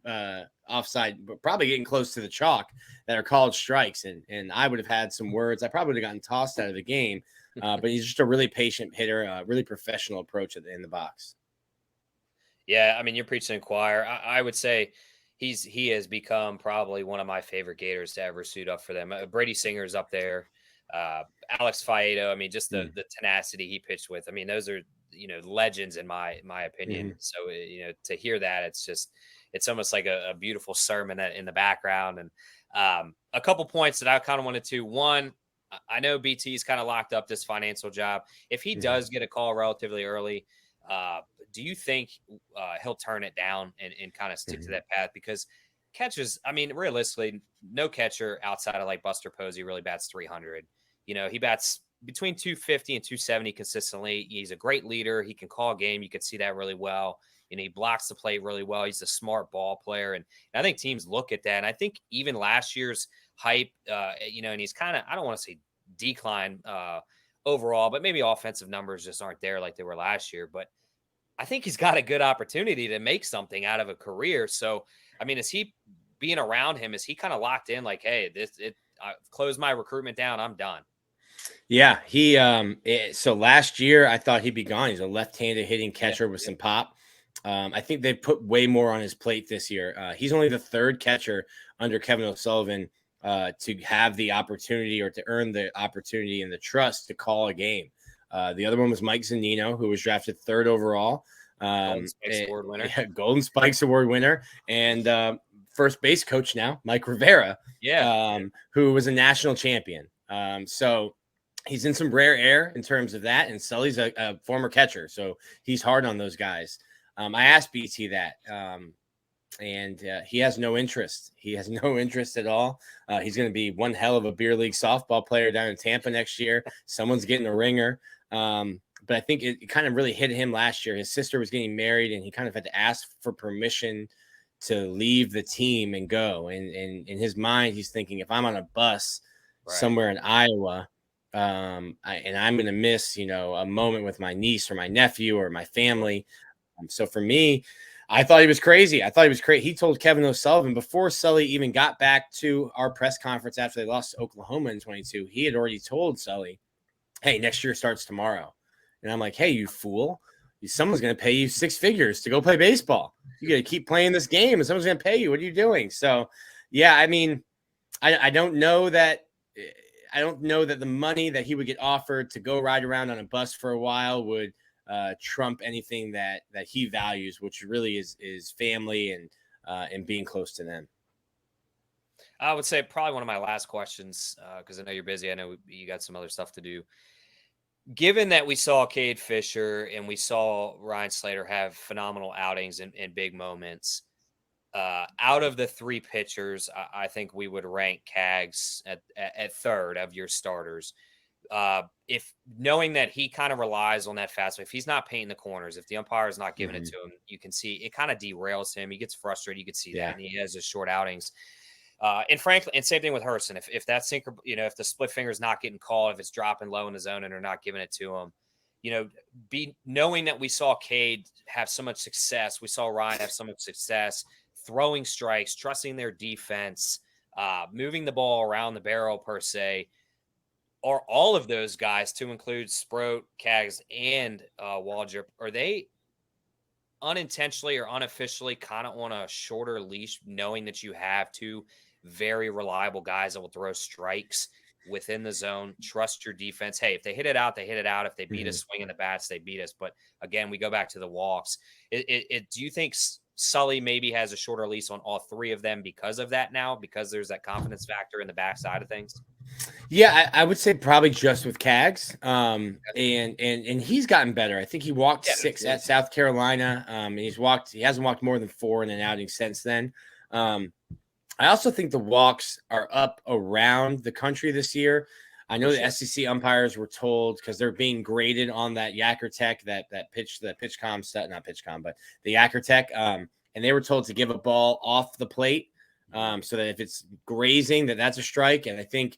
offside, but probably getting close to the chalk that are called strikes. And I would have had some words. I probably would have gotten tossed out of the game. But he's just a really patient hitter, a really professional approach in the box. Yeah, I mean, you're preaching to the choir. I would say he has become probably one of my favorite Gators to ever suit up for them. Brady Singer's up there. Alex Faedo. I mean, just the tenacity he pitched with. I mean, those are legends in my opinion. So to hear that, it's almost like a beautiful sermon in the background. And a couple points that I kind of wanted to. One, I know BT's kind of locked up this financial job. If he does get a call relatively early, do you think he'll turn it down and kind of stick to that path? Because catches, I mean, realistically, no catcher outside of like Buster Posey really bats 300. He bats between 250 and 270 consistently. He's a great leader. He can call a game. You could see that really well. He blocks the plate really well. He's a smart ball player. And I think teams look at that. And I think even last year's hype, and he's kind of, I don't want to say decline overall, but maybe offensive numbers just aren't there like they were last year. But I think he's got a good opportunity to make something out of a career. So, I mean, is he being around him? Is he kind of locked in like, hey, I closed my recruitment down. I'm done. Yeah, so last year I thought he'd be gone. He's a left-handed hitting catcher with some pop. I think they put way more on his plate this year. He's only the third catcher under Kevin O'Sullivan to have the opportunity or to earn the opportunity and the trust to call a game. The other one was Mike Zunino, who was drafted 3rd overall. Golden Spikes Award winner. Yeah, Golden Spikes Award winner. And first base coach now, Mike Rivera, who was a national champion. So he's in some rare air in terms of that. And Sully's a former catcher, so he's hard on those guys. I asked BT that, and he has no interest. He has no interest at all. He's going to be one hell of a beer league softball player down in Tampa next year. Someone's getting a ringer. But I think it kind of really hit him last year. His sister was getting married, and he kind of had to ask for permission to leave the team and go. And in his mind, he's thinking, if I'm on a bus somewhere in Iowa, and I'm going to miss, a moment with my niece or my nephew or my family. So for me, I thought he was crazy. He told Kevin O'Sullivan before Sully even got back to our press conference after they lost to Oklahoma in 22. He had already told Sully, hey, next year starts tomorrow. And I'm like, hey, you fool. Someone's going to pay you 6 figures to go play baseball. You got to keep playing this game and someone's going to pay you. What are you doing? So, yeah, I mean, I don't know that the money that he would get offered to go ride around on a bus for a while would trump anything that he values, which really is family and being close to them. I would say probably one of my last questions, because I know you're busy. I know you got some other stuff to do. Given that we saw Cade Fisher and we saw Ryan Slater have phenomenal outings and big moments, out of the 3 pitchers, I think we would rank Kaggs at 3rd of your starters. If knowing that he kind of relies on that fastball, if he's not painting the corners, if the umpire is not giving it to him, you can see it kind of derails him. He gets frustrated. You could see that, and he has his short outings. And frankly, and same thing with Hurston. If that sinker, if the split finger is not getting called, if it's dropping low in the zone and they're not giving it to him, knowing that we saw Cade have so much success, we saw Ryan have so much success throwing strikes, trusting their defense, moving the ball around the barrel per se. Are all of those guys, to include Sproat, Kaggs, and Waldrop, are they unintentionally or unofficially kind of on a shorter leash, knowing that you have 2 very reliable guys that will throw strikes within the zone? Trust your defense. Hey, if they hit it out, they hit it out. If they beat us swinging the bats, they beat us. But again, we go back to the walks. Do you think Sully maybe has a shorter leash on all 3 of them because of that now, because there's that confidence factor in the backside of things? Yeah, I would say probably just with Kaggs. And he's gotten better. I think he walked 6 at South Carolina. And he hasn't walked more than 4 in an outing since then. I also think the walks are up around the country this year. I know the SEC umpires were told, because they're being graded on that Yacker Tech, that PitchCom stuff, not PitchCom, but the Yacker Tech. And they were told to give a ball off the plate, so that if it's grazing, that's a strike. And I think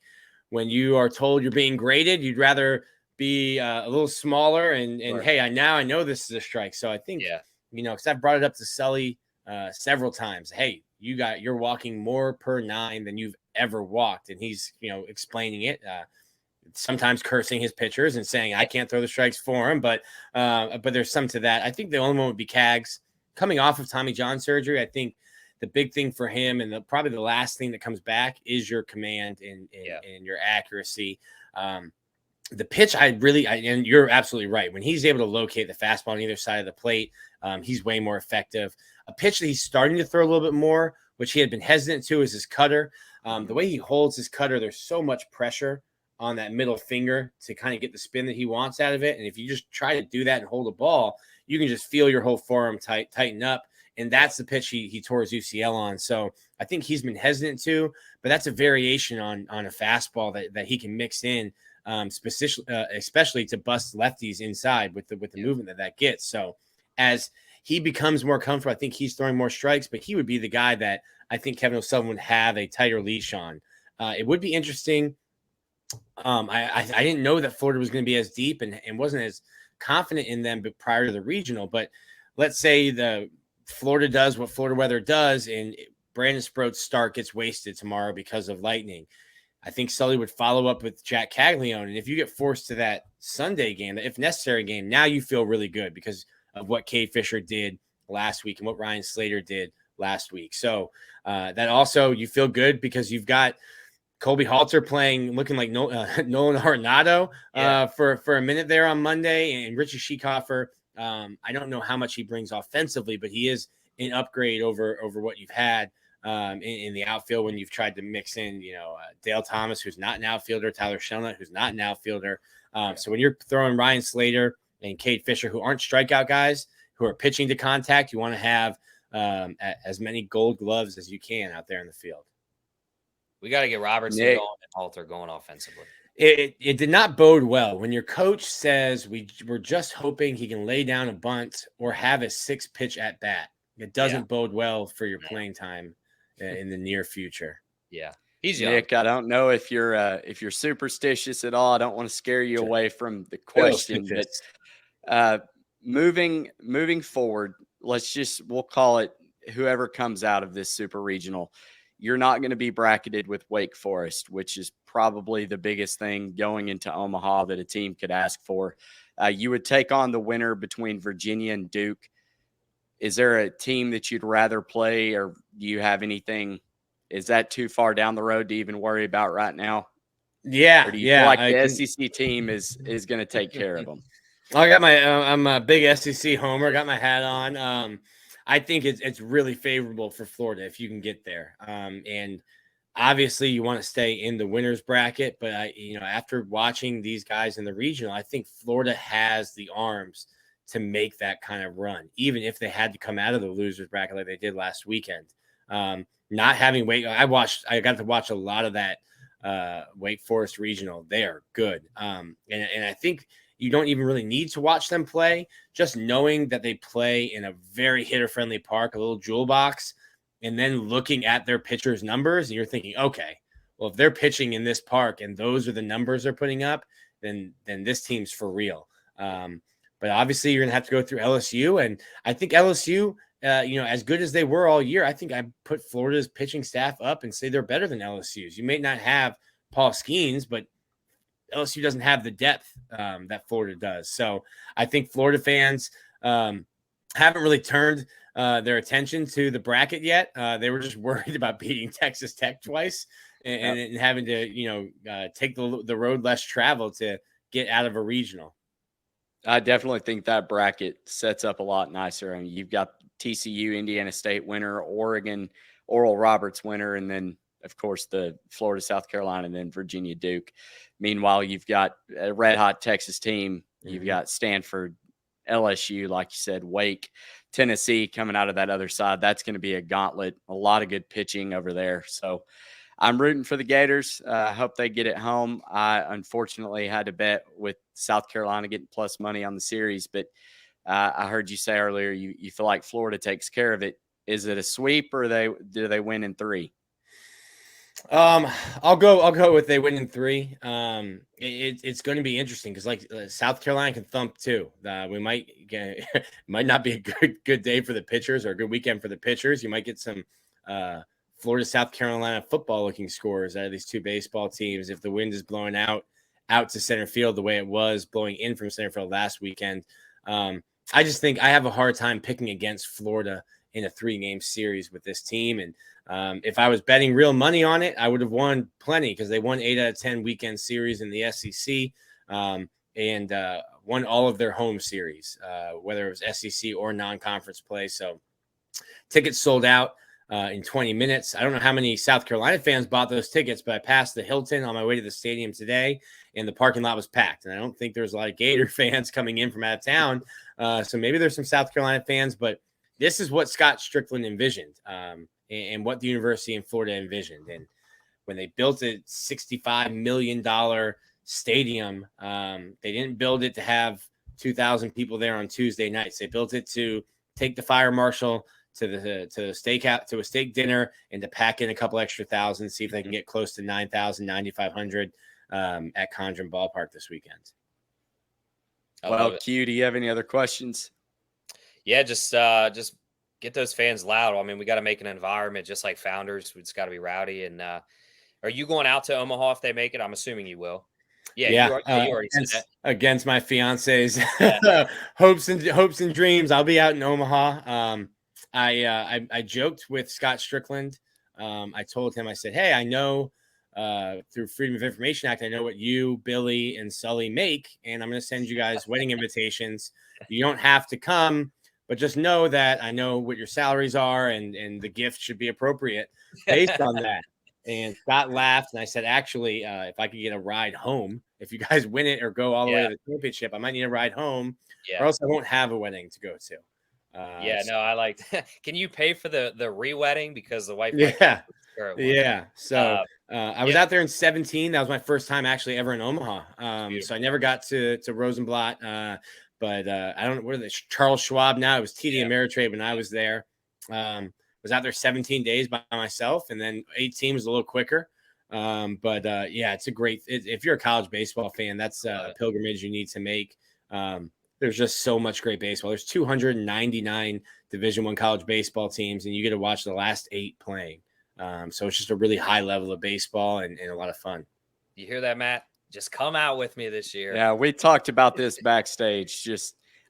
when you are told you're being graded, you'd rather be a little smaller and hey, I know this is a strike. So I think because I've brought it up to Sully several times. Hey, you're walking more per 9 than you've ever walked. And he's, explaining it, sometimes cursing his pitchers and saying, I can't throw the strikes for him. But there's some to that. I think the only one would be Cags coming off of Tommy John surgery. I think the big thing for him and probably the last thing that comes back is your command and your accuracy. The pitch, and you're absolutely right. When he's able to locate the fastball on either side of the plate, he's way more effective. A pitch that he's starting to throw a little bit more, which he had been hesitant to, is his cutter. The way he holds his cutter, there's so much pressure on that middle finger to kind of get the spin that he wants out of it. And if you just try to do that and hold a ball, you can just feel your whole forearm tighten up. And that's the pitch he tore his UCL on. So I think he's been hesitant to, but that's a variation on a fastball that he can mix in, especially to bust lefties inside with the movement that gets. So as he becomes more comfortable, I think he's throwing more strikes, but he would be the guy that I think Kevin O'Sullivan would have a tighter leash on. It would be interesting. I didn't know that Florida was going to be as deep and wasn't as confident in them prior to the regional, but let's say the Florida does what Florida weather does and Brandon Sproat's start gets wasted tomorrow because of lightning. I think Sully would follow up with Jack Caglione. And if you get forced to that Sunday game, the if necessary game, now you feel really good because of what Cade Fisher did last week and what Ryan Slater did last week. So that also you feel good because you've got Colby Halter looking like Nolan Arenado for a minute there on Monday, and Richie Schieckhofer. I don't know how much he brings offensively, but he is an upgrade over what you've had in the outfield when you've tried to mix in, Dale Thomas, who's not an outfielder, Tyler Shelnut, who's not an outfielder. So when you're throwing Ryan Slater and Cade Fisher, who aren't strikeout guys, who are pitching to contact, you want to have as many gold gloves as you can out there in the field. We got to get Robertson going and Halter going offensively. It did not bode well when your coach says we're just hoping he can lay down a bunt or have a 6-pitch at bat. It doesn't bode well for your playing time in the near future. Yeah, he's young. Nick, I don't know if you're superstitious at all. I don't want to scare you away from the question, but moving forward, we'll call it whoever comes out of this super regional. You're not going to be bracketed with Wake Forest, which is probably the biggest thing going into Omaha that a team could ask for. You would take on the winner between Virginia and Duke. Is there a team that you'd rather play, or do you have anything? Is that too far down the road to even worry about right now? Yeah. Or do you feel like the SEC team is going to take care of them? I got I'm a big SEC homer. Got my hat on. I think it's really favorable for Florida if you can get there. And obviously you want to stay in the winners bracket, but after watching these guys in the regional, I think Florida has the arms to make that kind of run, even if they had to come out of the losers bracket like they did last weekend. Not having Wake, I got to watch a lot of that Wake Forest regional. They are good. And I think you don't even really need to watch them play. Just knowing that they play in a very hitter-friendly park, a little jewel box, and then looking at their pitchers' numbers, and you're thinking, okay, well, if they're pitching in this park and those are the numbers they're putting up, then this team's for real. But obviously, you're going to have to go through LSU, and I think LSU, as good as they were all year, I think I put Florida's pitching staff up and say they're better than LSU's. You may not have Paul Skeens, but LSU doesn't have the depth that Florida does. So I think Florida fans haven't really turned their attention to the bracket yet. They were just worried about beating Texas Tech twice and having to, take the road less traveled to get out of a regional. I definitely think that bracket sets up a lot nicer. I mean, you've got TCU, Indiana State winner, Oregon, Oral Roberts winner, and then, of course, the Florida, South Carolina, and then Virginia, Duke. Meanwhile, you've got a red-hot Texas team. You've got Stanford, LSU, like you said, Wake, Tennessee coming out of that other side. That's going to be a gauntlet, a lot of good pitching over there. So I'm rooting for the Gators. I hope they get it home. I unfortunately had to bet with South Carolina getting plus money on the series, but I heard you say earlier you feel like Florida takes care of it. Is it a sweep or do they win in 3? I'll go with they win in 3. It's going to be interesting because South Carolina can thump too. We might might not be a good day for the pitchers or a good weekend for the pitchers. You might get some Florida South Carolina football looking scores out of these two baseball teams if the wind is blowing out to center field the way it was blowing in from center field last weekend. I just think I have a hard time picking against Florida in a 3-game series with this team. And if I was betting real money on it, I would have won plenty because they won 8 out of 10 weekend series in the SEC and won all of their home series, whether it was SEC or non-conference play. So tickets sold out in 20 minutes. I don't know how many South Carolina fans bought those tickets, but I passed the Hilton on my way to the stadium today, and the parking lot was packed. And I don't think there's a lot of Gator fans coming in from out of town. So maybe there's some South Carolina fans, but this is what Scott Strickland envisioned and what the University in Florida envisioned. And when they built a $65 million stadium, they didn't build it to have 2,000 people there on Tuesday nights. They built it to take the fire marshal to a steak dinner and to pack in a couple extra thousand, see if they can get close to 9,000, 9,500 at Condren Ballpark this weekend. Well, Q, do you have any other questions? Yeah, just get those fans loud. I mean, we got to make an environment just like Founders. It's got to be rowdy. And are you going out to Omaha if they make it? I'm assuming you will. Yeah, you already said that. Against my fiance's hopes and dreams, I'll be out in Omaha. I joked with Scott Strickland. I told him, I said, hey, I know through Freedom of Information Act, I know what you, Billy, and Sully make, and I'm going to send you guys wedding invitations. You don't have to come, but just know that I know what your salaries are, and the gift should be appropriate based on that. And Scott laughed, and I said, actually, if I could get a ride home, if you guys win it or go all the way to the championship, I might need a ride home, or else I won't have a wedding to go to. I like. Can you pay for the re-wedding because the wife? Yeah. So I was out there in 2017. That was my first time actually ever in Omaha. So I never got to Rosenblatt. But I don't know what are they? Charles Schwab now. It was TD Ameritrade when I was there. Was out there 17 days by myself, and then 18 was a little quicker. It's a great. If you're a college baseball fan, that's a pilgrimage you need to make. There's just so much great baseball. There's 299 Division I college baseball teams, and you get to watch the last 8 playing. So it's just a really high level of baseball and a lot of fun. You hear that, Matt? Just come out with me this year. Yeah, we talked about this backstage.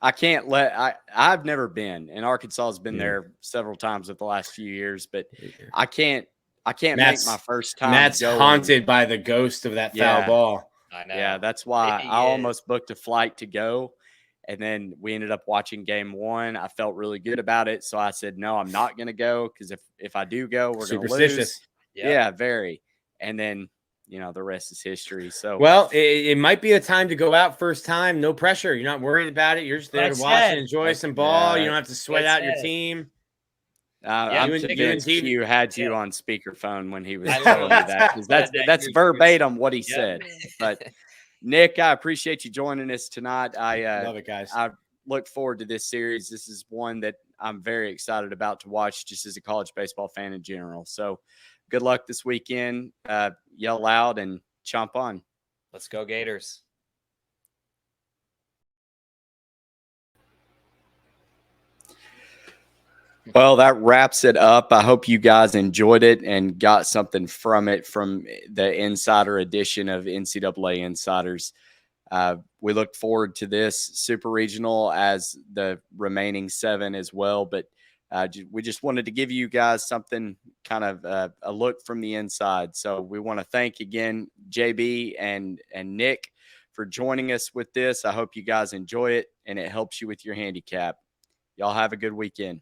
I've never been, and Arkansas has been there several times with the last few years, but I can't make my first time. Matt's haunted by the ghost of that foul ball. I know. Yeah, that's why I almost booked a flight to go. And then we ended up watching game 1. I felt really good about it. So I said, no, I'm not going to go because if I do go, we're going to lose. Yeah, very. And then, the rest is history. So, well, it might be a time to go out first time. No pressure. You're not worried about it. You're just there to watch and enjoy some ball. You don't have to sweat out your team. I'm convinced you had you on speakerphone when he was telling me that because that's verbatim what he said. But Nick, I appreciate you joining us tonight. I love it, guys. I look forward to this series. This is one that I'm very excited about to watch just as a college baseball fan in general. So good luck this weekend. Yell loud and chomp on. Let's go Gators. Well, that wraps it up. I hope you guys enjoyed it and got something from it from the insider edition of NCAA Insiders. We look forward to this super regional as the remaining 7 as well. But we just wanted to give you guys something kind of a look from the inside. So we want to thank again JB and Nick for joining us with this. I hope you guys enjoy it and it helps you with your handicap. Y'all have a good weekend.